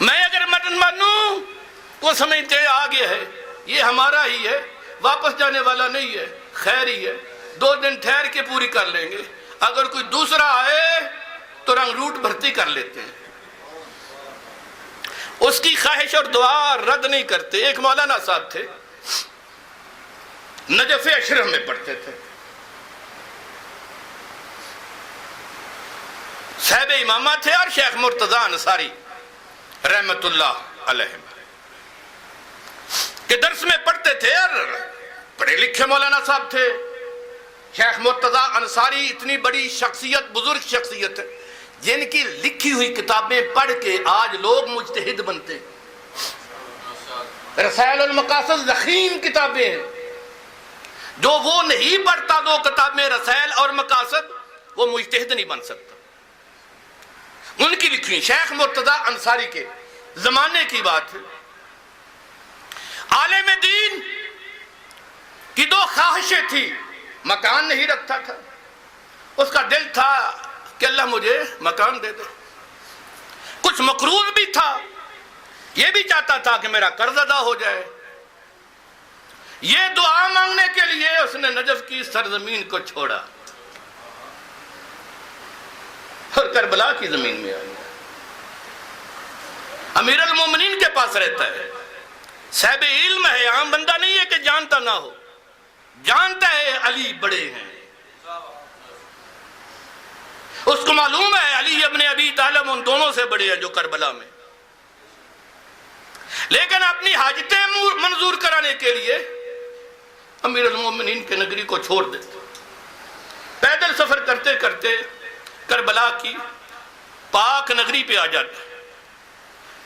میں اگر متن مانوں تو سمجھتے آگے ہے، یہ ہمارا ہی ہے، واپس جانے والا نہیں ہے، خیر ہی ہے، 2 دن ٹھہر کے پوری کر لیں گے، اگر کوئی دوسرا آئے تو رنگ روٹ بھرتی کر لیتے ہیں، اس کی خواہش اور دعا رد نہیں کرتے۔ ایک مولانا صاحب تھے، نجف اشرف میں پڑھتے تھے، صاحب امامہ تھے، اور شیخ مرتضیٰ انصاری رحمت اللہ علیہ کے درس میں پڑھتے تھے، اور پڑھے لکھے مولانا صاحب تھے۔ شیخ مرتضیٰ انصاری اتنی بڑی شخصیت، بزرگ شخصیت ہے، جن کی لکھی ہوئی کتابیں پڑھ کے آج لوگ مجتہد بنتے ہیں۔ رسائل المقاصد ضخیم کتابیں ہیں، جو وہ نہیں پڑھتا 2 کتابیں رسائل اور مقاصد، وہ مجتہد نہیں بن سکتا۔ ان کی لکھی ہوئی، شیخ مرتضیٰ انصاری کے زمانے کی بات ہے، عالم دین کی 2 خواہشیں تھی، مکان نہیں رکھتا تھا، اس کا دل تھا کہ اللہ مجھے مکان دے دے، کچھ مقروض بھی تھا، یہ بھی چاہتا تھا کہ میرا قرض ادا ہو جائے۔ یہ دعا مانگنے کے لیے اس نے نجف کی سرزمین کو چھوڑا اور کربلا کی زمین میں آیا۔ امیر المومنین کے پاس رہتا ہے، صاحب علم ہے، عام بندہ نہیں ہے کہ جانتا نہ ہو، جانتا ہے علی بڑے ہیں، اس کو معلوم ہے علی ابن ابی طالب ان دونوں سے بڑے ہیں جو کربلا میں، لیکن اپنی حاجتیں منظور کرانے کے لیے امیر المومنین کے نگری کو چھوڑ دیتے، پیدل سفر کرتے کرتے کربلا کی پاک نگری پہ آ جاتا،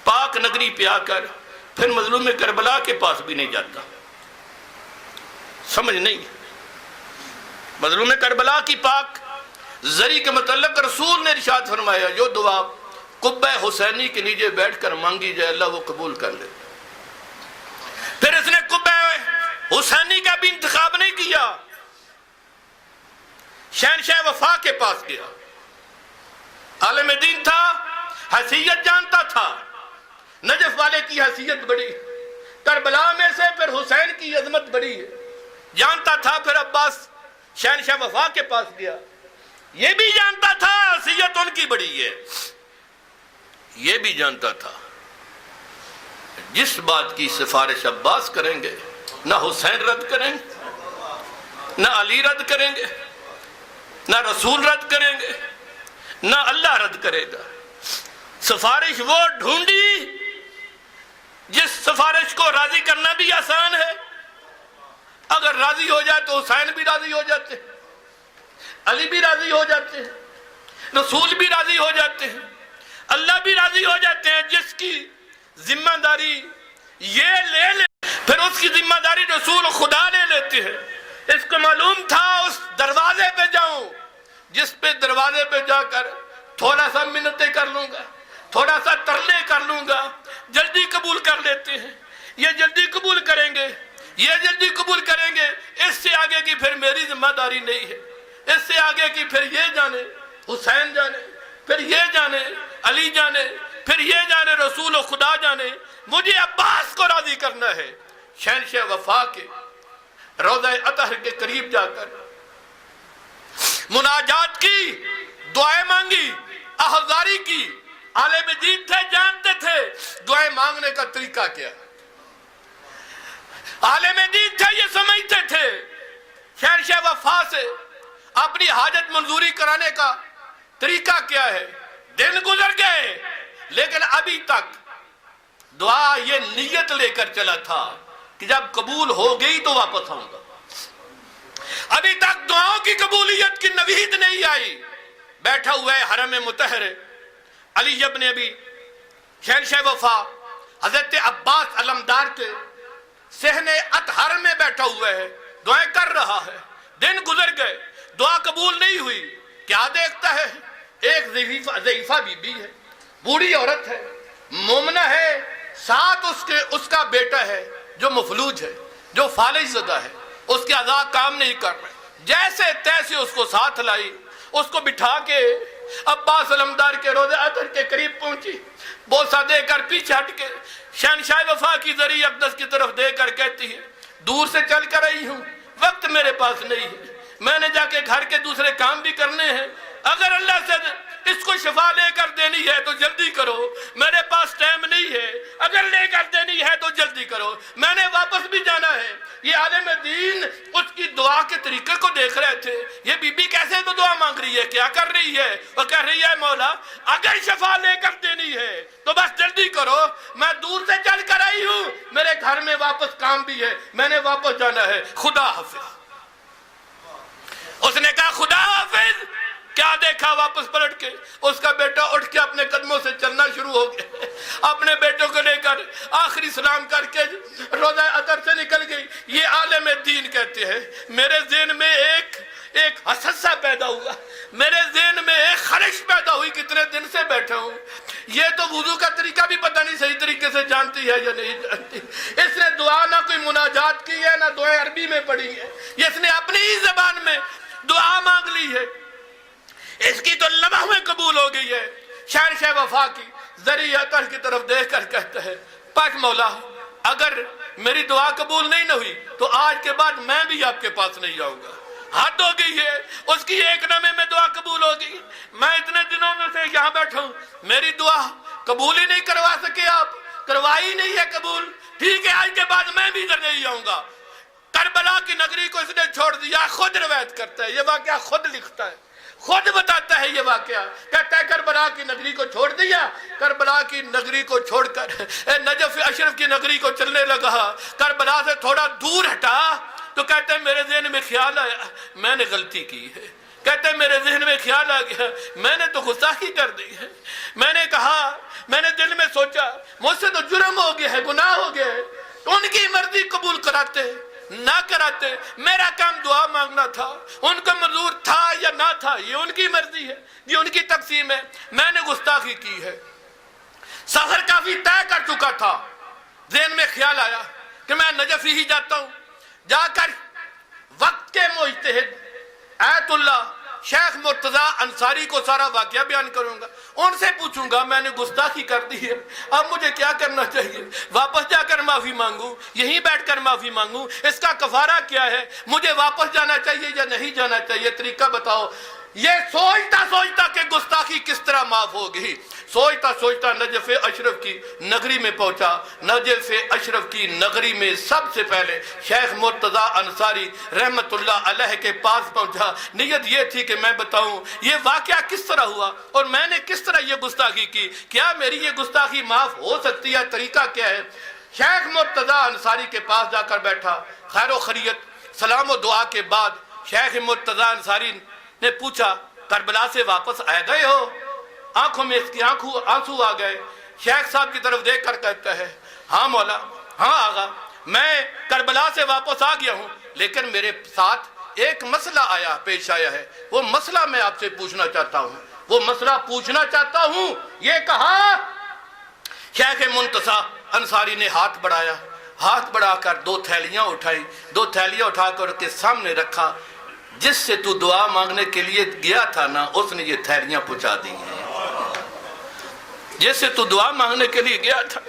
پاک نگری پہ آ کر پھر مظلوم کربلا کے پاس بھی نہیں جاتا، سمجھ نہیں۔ مظلوم کربلا کی پاک زری کے متعلق رسول نے ارشاد فرمایا، جو دعا قبہ حسینی کے نیچے بیٹھ کر مانگی جائے اللہ وہ قبول کر لے۔ پھر اس نے قبہ حسینی کا بھی انتخاب نہیں کیا، شہنشاہ وفا کے پاس گیا، عالم دین تھا، حیثیت جانتا تھا، نجف والے کی حیثیت بڑی، کربلا میں سے پھر حسین کی عظمت بڑی ہے، جانتا تھا۔ پھر عباس شہنشاہ وفا کے پاس گیا، یہ بھی جانتا تھا حیثیت ان کی بڑی ہے، یہ بھی جانتا تھا جس بات کی سفارش عباس کریں گے نہ حسین رد کریں گے، نہ علی رد کریں گے، نہ رسول رد کریں گے، نہ اللہ رد کرے گا۔ سفارش وہ ڈھونڈی جس سفارش کو راضی کرنا بھی آسان ہے، اگر راضی ہو جائے تو حسین بھی راضی ہو جاتے ہیں، علی بھی راضی ہو جاتے ہیں، رسول بھی راضی ہو جاتے ہیں، اللہ بھی راضی ہو جاتے ہیں۔ جس کی ذمہ داری یہ لے پھر اس کی ذمہ داری رسول خدا لے لیتے ہیں۔ اس کو معلوم تھا اس دروازے پہ جاؤں جس پہ دروازے پہ جا کر تھوڑا سا منتیں کر لوں گا، تھوڑا سا ترلے کر لوں گا، جلدی قبول کر لیتے ہیں، یہ جلدی قبول کریں گے، یہ جلدی قبول کریں گے، اس سے آگے کی پھر میری ذمہ داری نہیں ہے، اس سے آگے کی پھر یہ جانے حسین جانے، پھر یہ جانے علی جانے، پھر یہ جانے رسول و خدا جانے، مجھے عباس کو راضی کرنا ہے۔ شہنشاہ وفا کے روضہ اطہر کے قریب جا کر مناجات کی، دعائیں مانگی، احضاری کی۔ عالم دین تھے، جانتے تھے دعائیں مانگنے کا طریقہ کیا، عالم دین تھے، یہ سمجھتے تھے شہنشاہ وفا سے اپنی حاجت منظوری کرانے کا طریقہ کیا ہے۔ دن گزر گئے لیکن ابھی تک دعا یہ نیت لے کر چلا تھا کہ جب قبول ہو گئی تو واپس آؤں گا، ابھی تک دعاؤں کی قبولیت کی نوید نہیں آئی۔ بیٹھا ہوا ہے حرم مطہر علی ابن ابی، شہنشاہ وفا حضرت عباس علمدار کے صحن اطہر میں بیٹھا ہوا ہے، دعائیں کر رہا ہے۔ دن گزر گئے، دعا قبول نہیں ہوئی، کیا دیکھتا ہے؟ ایک ضعیفہ بی بی ہے، بوڑھی عورت ہے، مومنہ ہے، ساتھ اس کا بیٹا ہے جو مفلوج ہے، جو فالج زدہ ہے، اس کے اعضاء کام نہیں کر رہے، جیسے تیسے اس کو ساتھ لائی، اس کو بٹھا کے عباس علمدار کے روضہ اطہر کے قریب پہنچی، بوسہ دے کر پیچھے ہٹ کے شہنشاہ وفا کی زری اقدس کی طرف دے کر کہتی ہے دور سے چل کر آئی ہوں، وقت میرے پاس نہیں ہے، میں نے جا کے گھر کے دوسرے کام بھی کرنے ہیں، اگر اللہ سے اس کو شفا لے کر دینی ہے تو جلدی کرو، میرے پاس ٹائم نہیں ہے، اگر لے کر دینی ہے تو جلدی کرو، میں نے واپس بھی جانا ہے۔ یہ عالم دین اس کی دعا کے طریقے کو دیکھ رہے تھے، یہ بی بی کیسے تو دعا مانگ رہی ہے، کیا کر رہی ہے؟ وہ کہہ رہی ہے مولا اگر شفا لے کر دینی ہے تو بس جلدی کرو، میں دور سے چل کر آئی ہوں، میرے گھر میں واپس کام بھی ہے، میں نے واپس جانا ہے، خدا حافظ۔ اس نے کہا خدا حافظ، کیا دیکھا واپس پلٹ کے؟ اس کا بیٹا اٹھ کے اپنے قدموں سے چلنا شروع ہو گیا، اپنے بیٹوں کو لے کر آخری سلام کر کے روضہ اطہر سے نکل گئی۔ یہ عالم دین کہتے ہیں میرے ذہن میں ایک حساسہ پیدا ہوا، میرے ذہن میں ایک خرش پیدا ہوئی، کتنے دن سے بیٹھا ہوں، یہ تو وضو کا طریقہ بھی پتہ نہیں صحیح طریقے سے جانتی ہے یا نہیں جانتی، اس نے دعا نہ کوئی مناجات کی ہے نہ دعائیں عربی میں پڑھی ہے، اس نے اپنی ہی زبان میں دعا مانگ لی ہے، اس کی تو لمحہ میں قبول ہو گئی ہے۔ شہنشاہ وفا کی زری اطہر کی طرف دیکھ کر کہتا ہے پاک مولا اگر میری دعا قبول نہیں نہ ہوئی تو آج کے بعد میں بھی آپ کے پاس نہیں آؤں گا، حد ہو گئی ہے۔ اس کی ایک لمحے میں دعا قبول ہو گئی، میں اتنے دنوں میں سے یہاں بیٹھا ہوں، میری دعا قبول ہی نہیں کروا سکے، آپ کروائی نہیں ہے قبول، ٹھیک ہے آج کے بعد میں بھی ادھر نہیں آؤں گا۔ کربلا کی نگری کو اس نے چھوڑ دیا، خود روایت کرتا ہے، یہ واقعہ خود لکھتا ہے، خود بتاتا ہے یہ واقعہ، کہتا ہے کربلا کی نگری کو چھوڑ دیا، کربلا کی نگری کو چھوڑ کر نجف اشرف کی نگری کو چلنے لگا، کربلا سے تھوڑا دور ہٹا تو کہتا ہے میرے ذہن میں خیال آیا میں نے غلطی کی ہے، کہتا ہے میرے ذہن میں خیال آ گیا میں نے تو گستاخی کر دی ہے، میں نے کہا میں نے دل میں سوچا مجھ سے تو جرم ہو گیا ہے، گناہ ہو گیا ہے، تو ان کی مرضی قبول کراتے نہ کراتے، میرا کام دعا مانگنا تھا، ان کو منظور تھا یا نہ تھا یہ ان کی مرضی ہے، یہ ان کی تقسیم ہے، میں نے گستاخی کی ہے۔ سفر کافی طے کر چکا تھا، ذہن میں خیال آیا کہ میں نجف ہی جاتا ہوں، جا کر وقت کے مجتہد ایت اللہ شیخ مرتضیٰ انصاری کو سارا واقعہ بیان کروں گا، ان سے پوچھوں گا میں نے گستاخی کر دی ہے، اب مجھے کیا کرنا چاہیے، واپس جا کر معافی مانگوں، یہیں بیٹھ کر معافی مانگوں، اس کا کفارہ کیا ہے، مجھے واپس جانا چاہیے یا نہیں جانا چاہیے، طریقہ بتاؤ۔ یہ سوچتا کہ گستاخی کس طرح معاف ہوگی، سوچتا نجف اشرف کی نگری میں پہنچا، نجف اشرف کی نگری میں سب سے پہلے شیخ مرتضیٰ انصاری رحمت اللہ علیہ کے پاس پہنچا، نیت یہ تھی کہ میں بتاؤں یہ واقعہ کس طرح ہوا اور میں نے کس طرح یہ گستاخی کی، کیا میری یہ گستاخی معاف ہو سکتی ہے، طریقہ کیا ہے۔ شیخ مرتضیٰ انصاری کے پاس جا کر بیٹھا، خیر و خیریت سلام و دعا کے بعد شیخ مرتضیٰ انصاری نے پوچھا کربلا سے واپس آ گئے ہو؟ آنکھوں میں اس کی آنسو آ گئے، شیخ صاحب کی طرف دیکھ کر کہتا ہے ہاں مولا، ہاں آغا، میں کربلا سے واپس آ گیا ہوں، لیکن میرے ساتھ ایک مسئلہ پیش آیا ہے، وہ مسئلہ میں آپ سے پوچھنا چاہتا ہوں، یہ کہا شیخ منتسا انصاری نے ہاتھ بڑھا کر دو تھیلیاں اٹھا کر کے سامنے رکھا، جس سے تو دعا مانگنے کے لیے گیا تھا نا اس نے یہ تھیلیاں پہنچا دی ہیں، جس سے تو دعا مانگنے کے لیے گیا تھا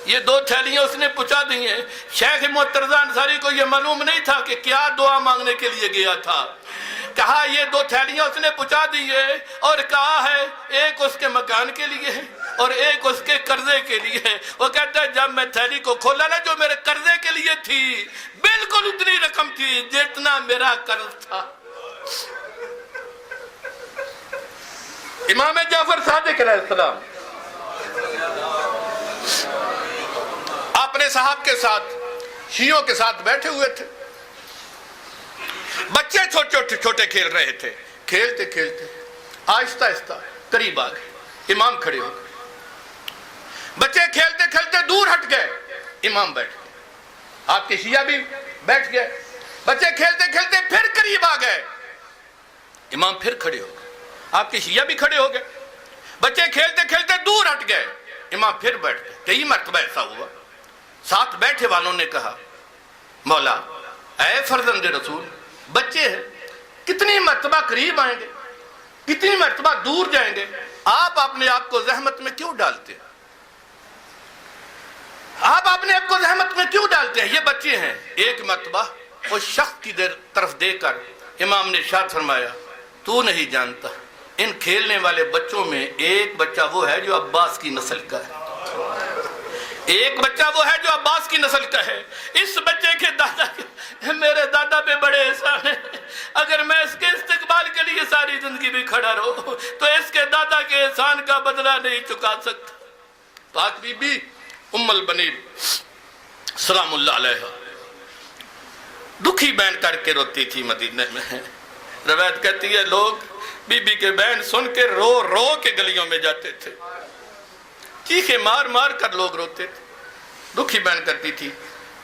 یہ دو تھیلیاں اس نے پہنچا دی ہیں۔ شیخ مرتضیٰ انصاری کو یہ معلوم نہیں تھا کہ کیا دعا مانگنے کے لیے گیا تھا، کہا یہ دو تھیلیاں اس نے پہنچا دی ہے اور کہا ہے ایک اس کے مکان کے لیے ہے اور ایک اس کے قرضے کے لیے ہے۔ وہ کہتا ہے جب میں تھیلی کو کھولا نا جو میرے قرضے کے لیے تھی بالکل اتنی رقم تھی جتنا میرا قرض تھا۔ امام جعفر صادق علیہ السلام اپنے صاحب کے ساتھ شیعوں کے ساتھ بیٹھے ہوئے تھے، بچے چھوٹے کھیل رہے تھے، کھیلتے آہستہ آہستہ قریب آ گئے، امام کھڑے ہو گئے، بچے کھیلتے دور ہٹ گئے، امام بیٹھ گئے، آپ کے شیعہ بھی بیٹھ گئے، بچے کھیلتے پھر قریب آ گئے، امام پھر کھڑے ہو گئے، آپ کے شیعہ بھی کھڑے ہو گئے، بچے کھیلتے دور ہٹ گئے، امام پھر بیٹھ گئے۔ کئی مرتبہ ایسا ہوا، ساتھ بیٹھے والوں نے کہا مولا اے فرزند رسول، بچے ہیں کتنی مرتبہ قریب آئیں گے، کتنی مرتبہ دور جائیں گے، آپ اپنے آپ کو زحمت میں کیوں ڈالتے ہیں؟ آپ اپنے آپ کو زحمت میں کیوں ڈالتے ہیں؟ یہ بچے ہیں. ایک مرتبہ اس شخص کی طرف دے کر امام نے ارشاد فرمایا، تو نہیں جانتا ان کھیلنے والے بچوں میں ایک بچہ وہ ہے جو عباس کی نسل کا ہے، ایک بچہ وہ ہے جو عباس کی نسل کا ہے. اس بچے کے دادا میرے دادا پہ بڑے احسان ہیں، اگر میں اس کے استقبال کے لیے ساری زندگی بھی کھڑا رہوں تو اس کے دادا کے احسان کا بدلہ نہیں چکا سکتا. پاک بی بی ام البنین سلام اللہ علیہ دکھی بین کر کے روتی تھی مدینے میں. روایت کہتی ہے لوگ بی بی کے بین سن کے رو رو کے گلیوں میں جاتے تھے، چیخے مار مار کر لوگ روتے تھے. دکھی بین کرتی تھی.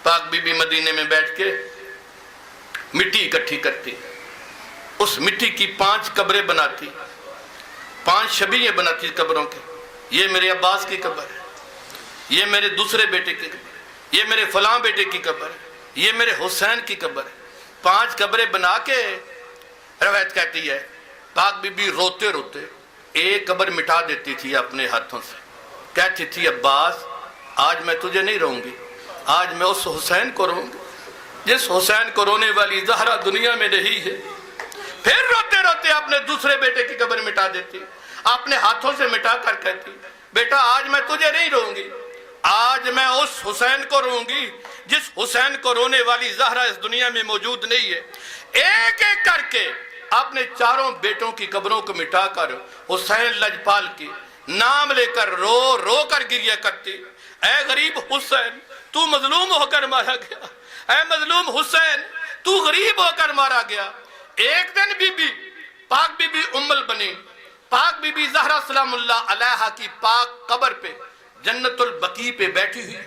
پاک بی بی مدینے میں بیٹھ کے مٹی اکٹھی کرتی، اس مٹی کی 5 قبریں بناتی، 5 شبیہیں بناتی قبروں کی. یہ میرے عباس کی قبر ہے، یہ میرے دوسرے بیٹے کی قبر ہے، یہ میرے فلاں بیٹے کی قبر ہے، یہ میرے حسین کی قبر ہے. 5 قبریں بنا کے روایت کہتی ہے پاک بی بی روتے روتے ایک قبر مٹا دیتی تھی اپنے ہاتھوں سے. کہتی تھی عباس آج میں تجھے نہیں رہوں گی، آج میں اس حسین کو رہوں گی جس حسین کو رونے والی زہرا دنیا میں نہیں ہے. پھر روتے روتے اپنے دوسرے بیٹے کی قبر مٹا دیتی، اپنے ہاتھوں سے مٹا کر کہتی بیٹا آج میں تجھے نہیں رہوں گی، آج میں اس حسین کو رہوں گی جس حسین کو رونے والی زہرا اس دنیا میں موجود نہیں ہے. ایک ایک کر کے اپنے 4 بیٹوں کی قبروں کو مٹا کر حسین لجپال کی نام لے کر رو رو کر گریہ کرتی. اے غریب حسین تو مظلوم ہو کر مارا گیا، اے مظلوم حسین تو غریب ہو کر مارا گیا. ایک دن بی بی پاک بی بی ام البنین پاک بی بی زہرا سلام اللہ علیہا کی پاک قبر پہ جنت البقیع پہ بیٹھی ہوئی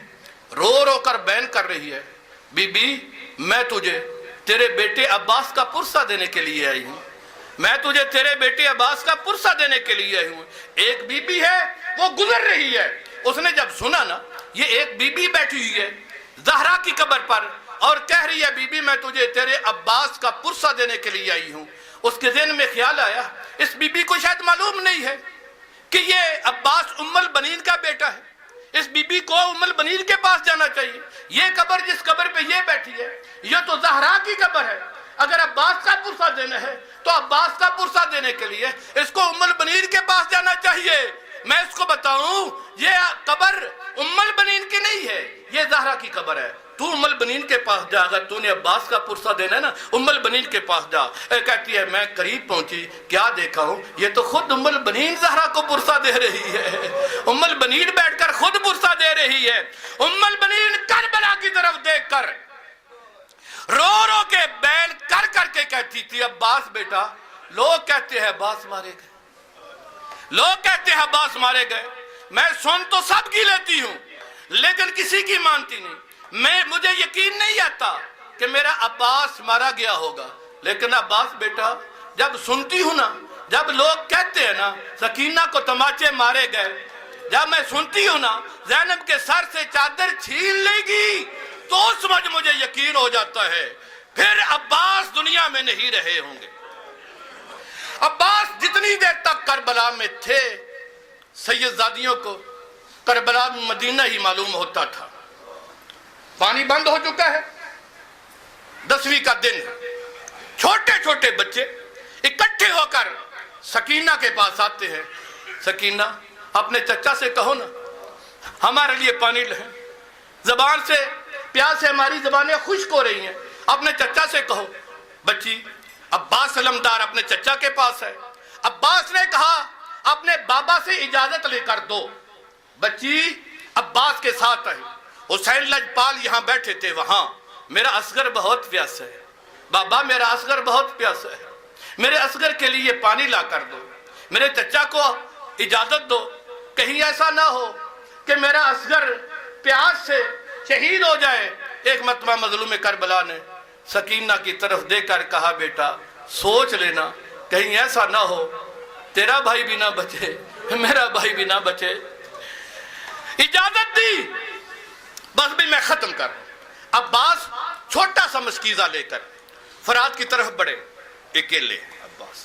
رو رو کر بیان کر رہی ہے بی بی میں تجھے تیرے بیٹے عباس کا پرسہ دینے کے لیے آئی ہوں، میں تجھے تیرے بیٹے عباس کا پرسہ دینے کے لیے آئی ہوں. ایک بی بی ہے وہ گزر رہی ہے، اس نے جب سنا نا یہ ایک بی بی بیٹھی ہوئی ہے زہرا کی قبر پر اور کہہ رہی ہے بی بی میں تجھے تیرے عباس کا پرسہ دینے کے لیے آئی ہوں، اس کے ذہن میں خیال آیا اس بی بی کو شاید معلوم نہیں ہے کہ یہ عباس ام البنین کا بیٹا ہے، اس بی بی کو ام البنین کے پاس جانا چاہیے. یہ قبر جس قبر پہ یہ بیٹھی ہے یہ تو زہرا کی قبر ہے، اگر عباس کا پرسہ دینا ہے تو عباس کا پرسہ دینے کے لیے اس کو ام البنین کے پاس جانا چاہیے. میں اس کو بتاؤں یہ قبر ام البنین کی نہیں ہے، یہ زہرا کی قبر ہے. تو ام البنین کے پاس جا، اگر تو نے عباس کا پرسہ دینا ہے نا ام البنین کے پاس جا. کہتی ہے میں قریب پہنچی، کیا دیکھا ہوں یہ تو خود ام البنین زہرا کو پرسہ دے رہی ہے، ام البنین بیٹھ کر خود پرسہ دے رہی ہے. ام البنین کربلا کی طرف دیکھ کر رو رو کے بیان کر کر کے کہتی تھی عباس بیٹا لوگ کہتے ہیں عباس مارے گئے، لوگ کہتے ہیں عباس مارے گئے، میں سن تو سب کی لیتی ہوں لیکن کسی کی مانتی نہیں. مجھے یقین نہیں آتا کہ میرا عباس مارا گیا ہوگا، لیکن عباس بیٹا جب سنتی ہوں نا جب لوگ کہتے ہیں نا سکینہ کو تماچے مارے گئے، جب میں سنتی ہوں نا زینب کے سر سے چادر چھین لے گی تو سمجھ مجھے یقین ہو جاتا ہے پھر عباس دنیا میں نہیں رہے ہوں گے. عباس جتنی دیر تک کربلا میں تھے سید زادیوں کو کربلا مدینہ ہی معلوم ہوتا تھا. پانی بند ہو چکا ہے، 10ویں کا دن، چھوٹے چھوٹے بچے اکٹھے ہو کر سکینہ کے پاس آتے ہیں. سکینہ اپنے چچا سے کہو نا ہمارے لیے پانی لائیں، زبان سے پیاس سے ہماری زبانیں خشک ہو رہی ہیں، اپنے چچا سے کہو. بچی عباس علمدار اپنے چچا کے پاس ہے. عباس نے کہا اپنے بابا سے اجازت لے کر دو. بچی عباس کے ساتھ آئی. حسین لجپال یہاں بیٹھے تھے، وہاں میرا اصغر بہت پیاسا ہے بابا، میرا اصغر بہت پیاسا ہے، میرے اصغر کے لیے پانی لا کر دو، میرے چچا کو اجازت دو، کہیں ایسا نہ ہو کہ میرا اصغر پیاس سے شہید ہو جائے. ایک مرتبہ مظلوم کربلا نے سکینہ کی طرف دے کر کہا بیٹا سوچ لینا کہیں ایسا نہ ہو تیرا بھائی بھی نہ بچے میرا بھائی بھی نہ بچے. اجازت دی. بس بھی میں ختم کر. عباس چھوٹا سا مشکیزہ لے کر فرات کی طرف بڑھے، اکیلے عباس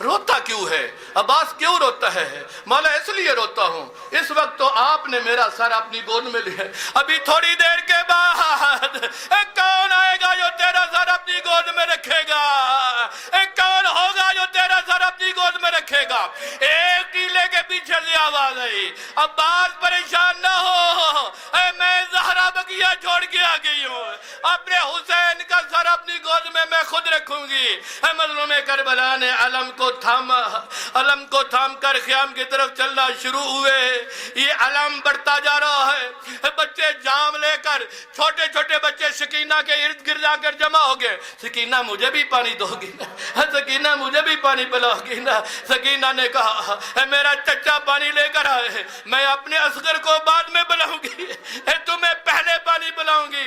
روتا کیوں ہے؟ عباس کیوں روتا ہے؟ مولا اس لیے روتا ہوں، اس وقت تو آپ نے میرا سر اپنی گود میں لیا، ابھی تھوڑی دیر کے بعد کون آئے گا جو تیرا سر اپنی گود میں رکھے گا؟ کون ہوگا جو تیرا سر اپنی گود میں رکھے گا؟ ایک ٹیلے کے پیچھے سے آواز آئی، عباس پریشان نہ ہو، میں زہرا بقیہ چھوڑ کے آ گئی ہوں، اپنے حسین کا سر اپنی گود میں خود رکھوں گی۔ مظلوم کربلا نے علم کو تھام کر خیام کی طرف چلنا شروع ہوئے۔ یہ علم بڑھتا جا رہا ہے، بچے جام لے کر، چھوٹے چھوٹے بچے سکینہ کے ارد گرد آ کر جمع ہو گئے۔ سکینہ مجھے بھی پانی دو گی نا، سکینہ مجھے بھی پانی پلاؤ گی نا؟ سکینہ نے کہا میرا چچا پانی لے کر آئے، میں اپنے اصغر کو بعد میں بلاؤں گی، تمہیں پہلے پانی پلاؤں گی۔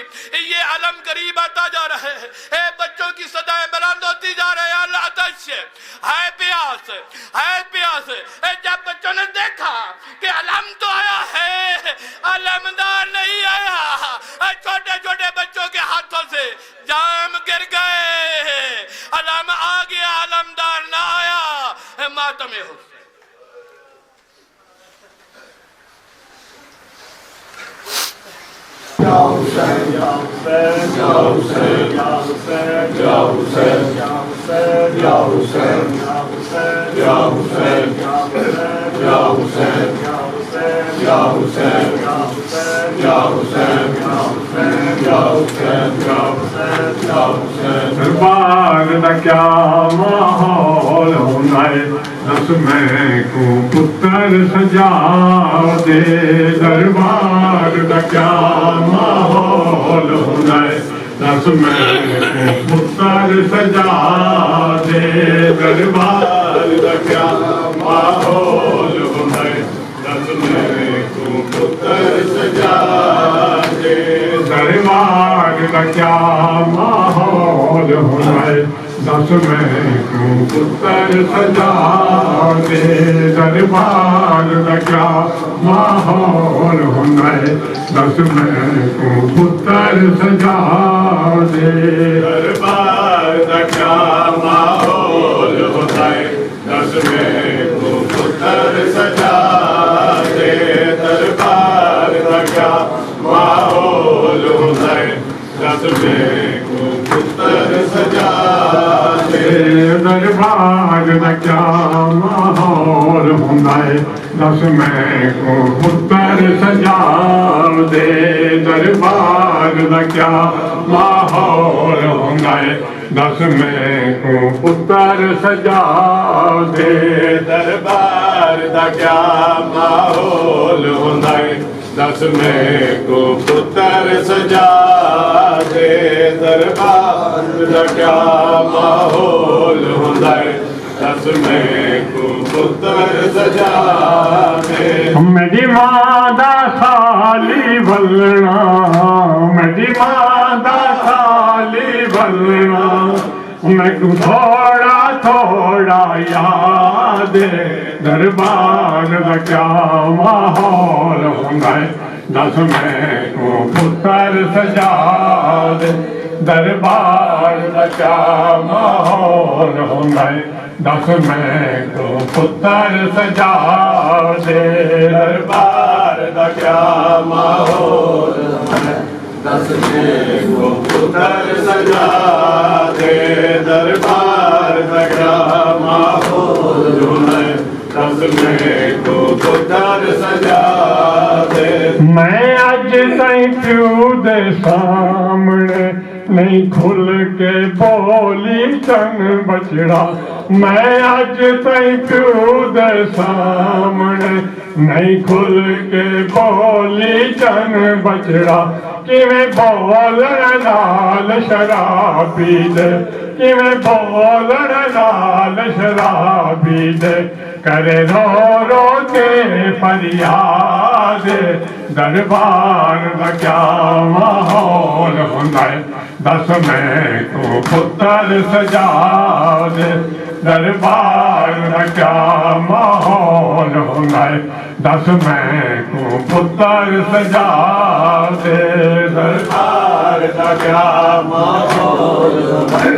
یہ علم قریب آتا جا رہا ہے، بچوں کی صدائیں بلند ہوتی جا رہے ہیں، اللہ عطش ہے، پیاس ہے، پیاس۔ جب بچوں نے دیکھا کہ علم تو آیا ہے، علمدار نہیں آیا، چھوٹے چھوٹے بچوں کے ہاتھوں سے جام گر گئے، علم آ گیا، علمدار نہ آیا، ماتم حسین۔ یا حسین یا حسین یا حسین یا حسین یا حسین یا حسین یا حسین یا حسین یا حسین یا حسین یا حسین یا حسین یا حسین یا حسین یا حسین یا حسین یا حسین یا حسین۔ دربار دا کیا ماحول ہونا ہے، رسمیں کو پتر سجا دے، دربار دا کیا ماحول ہونا ہے، رسمیں کو پتر سجا دے، دربار دا کیا ماحول ہونا ہے، رسمیں کو پتر سجا دے، دربار دا کیا ماحول ہونا ہے، دس میں کو پتر سجا دے، دربار دا کیا ماحول ہونا ہے، دس میں کو پتر سجا دے، دربار دا کیا ماحول ہونا ہے، دس میں کو پتر سجا دے، دربار دا کیا ماحول ہونا ہے، دس میں کو پتر سجا دے، دربار دا کیا ماحول ہونا ہے، دس میں کو پتر سجا دے، دربار دا کیا ماحول ہونا ہے، دس میں کو پتر سجا دے، دربار دا کیا ماحول ہونا ہے، دس میں کو پتر سجا دے، دربار دا کیا ماحول ہونا ہے، دس میں کو پتر سجا دے۔ میری ماں دا خالی بلنا، میری ماں دا خالی بلنا، میں کو تھوڑا تھوڑا یاد ہے، دربار دا کیا ماحول ہونا ہے، دس میں کو پتر سجا دے، دربار دا کیا ماحول ہونا ہے، دس میں کو پتر سجا دے، دربار دا کیا ماحول ہونا ہے، دس میں کو پتر سجا دے، دربار دا کیا ماحول ہونا ہے، دس میں کو پتر سجا دے۔ میں اج تائیں پیو دے سامنے نہیں کھل کے بولی چن بچڑا، میں اج تائیں پیو دے سامنے نہیں کھل کے بولی چن بچڑا، کیویں بولن نال شرابی دے، کیویں بولن نال شرابی دے، کرے رو رو کے فریاد، دربار دا کیا ماحول ہونا ہے، دس میں کو پتر سجا دے، دربار دا کیا ماحول ہونا ہے، دس میں کو پتر سجا دے، دربار دا کیا ماحول ہونا ہے،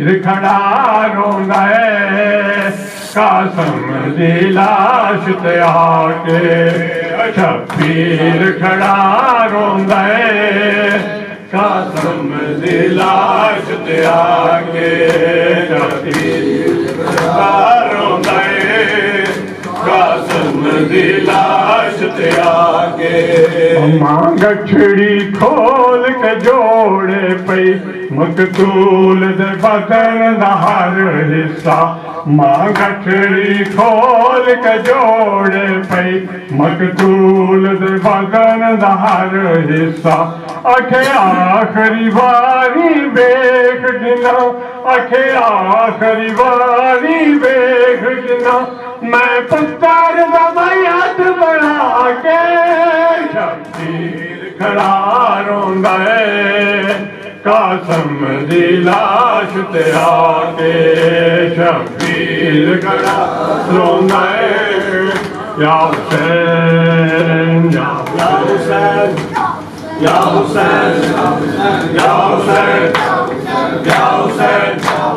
شبیر کھڑا روندا ہے قاسم دی لاش تے آکے شبیر کھڑا روندا ہے قاسم دی لاش تے آکے شبیر کھڑا روندا ہے قاسم دی لاش تے آکے ماں گٹھڑی کھول کے جوڑے پئی مقتول دے بدن دا ہر حصہ ماں گٹھڑی کھول کے جوڑے پئی مقتول دے بدن دا ہر حصہ اکھے آخری واری بیخ گنا اکھے آخری واری بیخ گنا میں پتر دا بیعت بنا کے شبیر کھڑا روندا ہے قاسم دی لاش تے آکے شبیر کھڑا روندا ہے یا حسین یا حسین یا حسین یا حسین یا حسین یا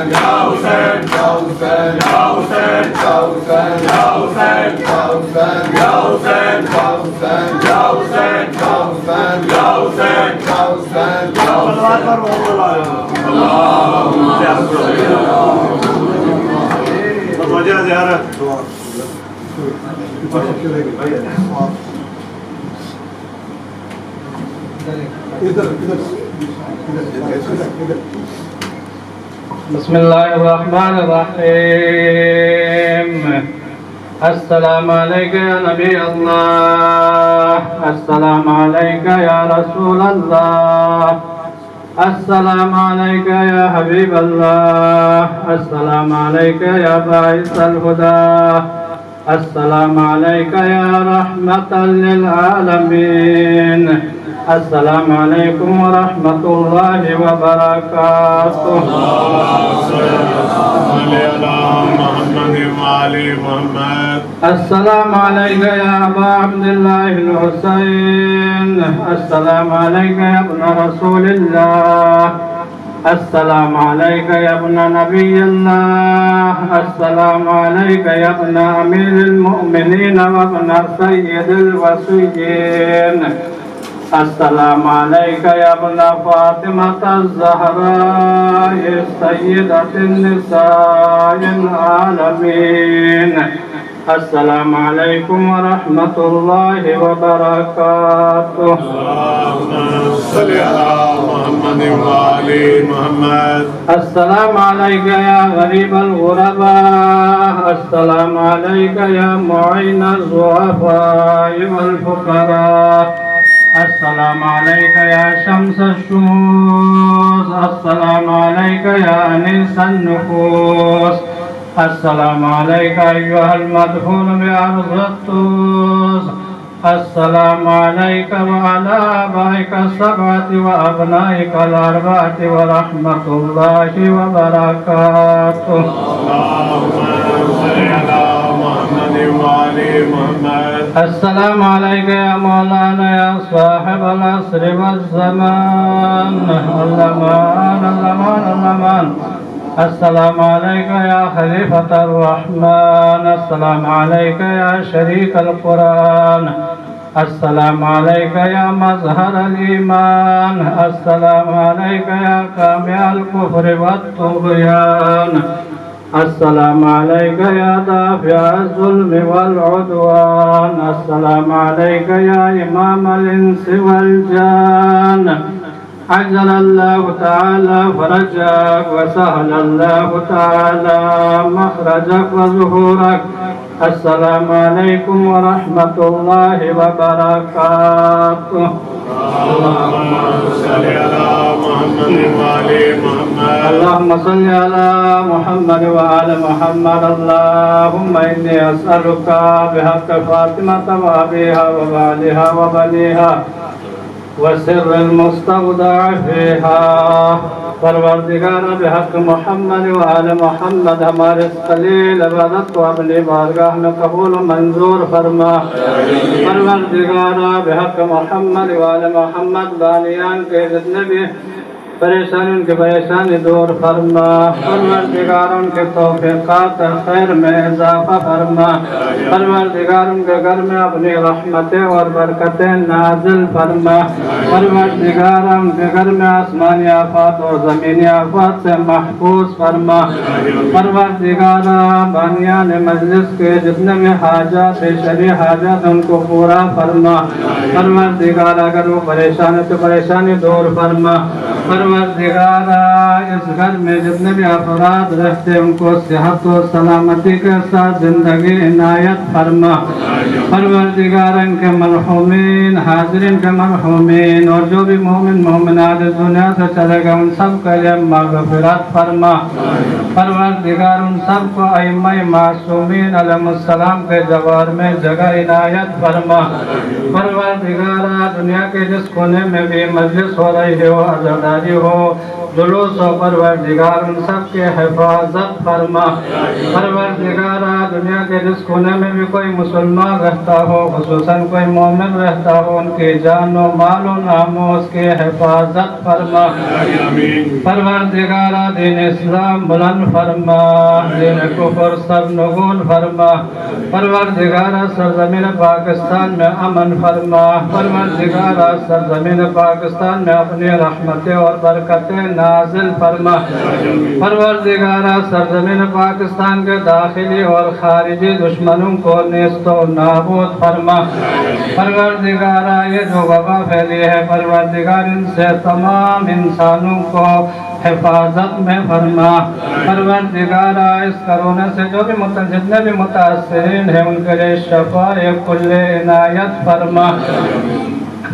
حسین یا حسین یا حسین یا حسین یا حسین یا بسم اللہ الرحمن الرحیم السلام علیکہ یا نبی اللہ السلام علیکہ یا رسول اللہ السلام علیکہ یا حبیب اللہ السلام علیکہ یا باعث الہدی السلام علیکہ یا رحمۃ للعالمین السلام علیکم ورحمۃ اللہ وبرکاتہ السلام علیکہ یا ابا عبداللہ الحسین السلام علیکہ یا ابن رسول اللہ السلام علیکہ یا ابن نبی اللہ السلام علیکہ یا ابن امیر المؤمنین وابن سید الوصیین السلام علیکہ یا ابن فاطمة الزہراء سیدۃ النساء العالمین السلام علیکم ورحمۃ اللہ وبرکاتہ السلام علیکہ یا غریب الغرباء السلام علیکہ یا معین الضعفاء والفقراء السلام علیکہ یا شمس الشموس السلام علیکہ یا انیس النفوس السلام علیکہ ایہا المدفون بعرض الطوس السلام علیکہ وعلی آبائک السبعۃ وابنائک الاربعۃ ورحمۃ اللہ وبرکاتہ السلام علیکہ یا مولانا یا صاحب العصر والزمان الامان الامان الامان السلام علیکہ یا خلیفۃ الرحمن السلام علیکہ یا شریک القرآن السلام علیکہ یا مظہر الایمان السلام علیکہ یا کامع الکفر والطغیان السلام علیکہ یا دافع الظلم والعدوان السلام علیکہ یا امام الانس والجان عجل اللہ تعالی فرجک وسهل اللہ تعالی مخرجک وظہورک السلام علیکم ورحمۃ اللہ وبرکاتہ اللهم صل على محمد وعلى محمد اللهم إني أسألك بحق فاطمة وأبيها وبعلها وبنيها وسر المستودع فيها پروردگار بحق محمد وعلى محمد ہمارے اس قلیل عبادت کو اپنی بارگاہ میں قبول و منظور فرما پروردگار بحق محمد وعلى محمد بانیان کے جتنے بھی پریشانی ان کی پریشانی دور فرما پروردگار ان کے توفیقات خیر میں اضافہ فرما پروردگار ان کے گھر میں اپنی رحمتیں اور برکتیں نازل فرما پروردگار ان کے گھر میں آسمانی آفات اور زمینی آفات سے محفوظ فرما پروردگار بانیان مجلس کے جتنے بھی حاجات شرعی حاجات ان کو پورا فرما پروردگار اگر وہ پریشانی تو پریشانی دور فرما پروردگار اس گھر میں جتنے بھی افراد رہتے ان کو صحت و سلامتی کے ساتھ زندگی عنایت فرما پروردگار ان کے مرحومین حاضرین کے مرحومین اور جو بھی مومن مومنات اس دنیا سے چلے گئے ان سب کے لیے مغفرت فرما پروردگار ان سب کو ائمہ معصومین علیہ السلام کے جوار میں جگہ عنایت فرما پروردگار دنیا کے جس کونے میں بھی مجلس ہو رہی ہے وہ عزاداری ہو جلوس ہو پروردگار ان سب کے حفاظت فرما پروردگار دنیا کے جس کونے میں بھی کوئی مسلمان رہتا ہو خصوصاً کوئی مومن رہتا ہو ان کی جان و مال و ناموس کی حفاظت فرما پروردگار دین اسلام بلند فرما دین کفر سرنگون فرما پروردگار سرزمین پاکستان میں امن فرما پروردگار سرزمین پاکستان میں اپنی رحمتیں اور برکتیں نازل فرما پروردگار سرزمین پاکستان کے داخلی اور خارجی دشمنوں کو نیست و نابود فرما پروردگار یہ جو وبا پھیلی ہے پروردگار ان سے تمام انسانوں کو حفاظت میں فرما پروردگار اس کرونا سے جو بھی جتنے بھی متاثرین ہیں ان کے لیے شفا کل عنایت فرما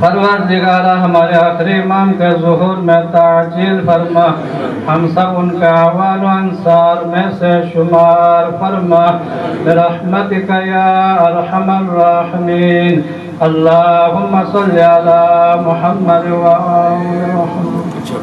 پروردگار ہمارے آخری امام کے ظہور میں تعجیل فرما ہم سب ان کے احوال و انصار میں سے شمار فرما برحمتک یا ارحم الراحمین اللہم صلی علی محمد و آل محمد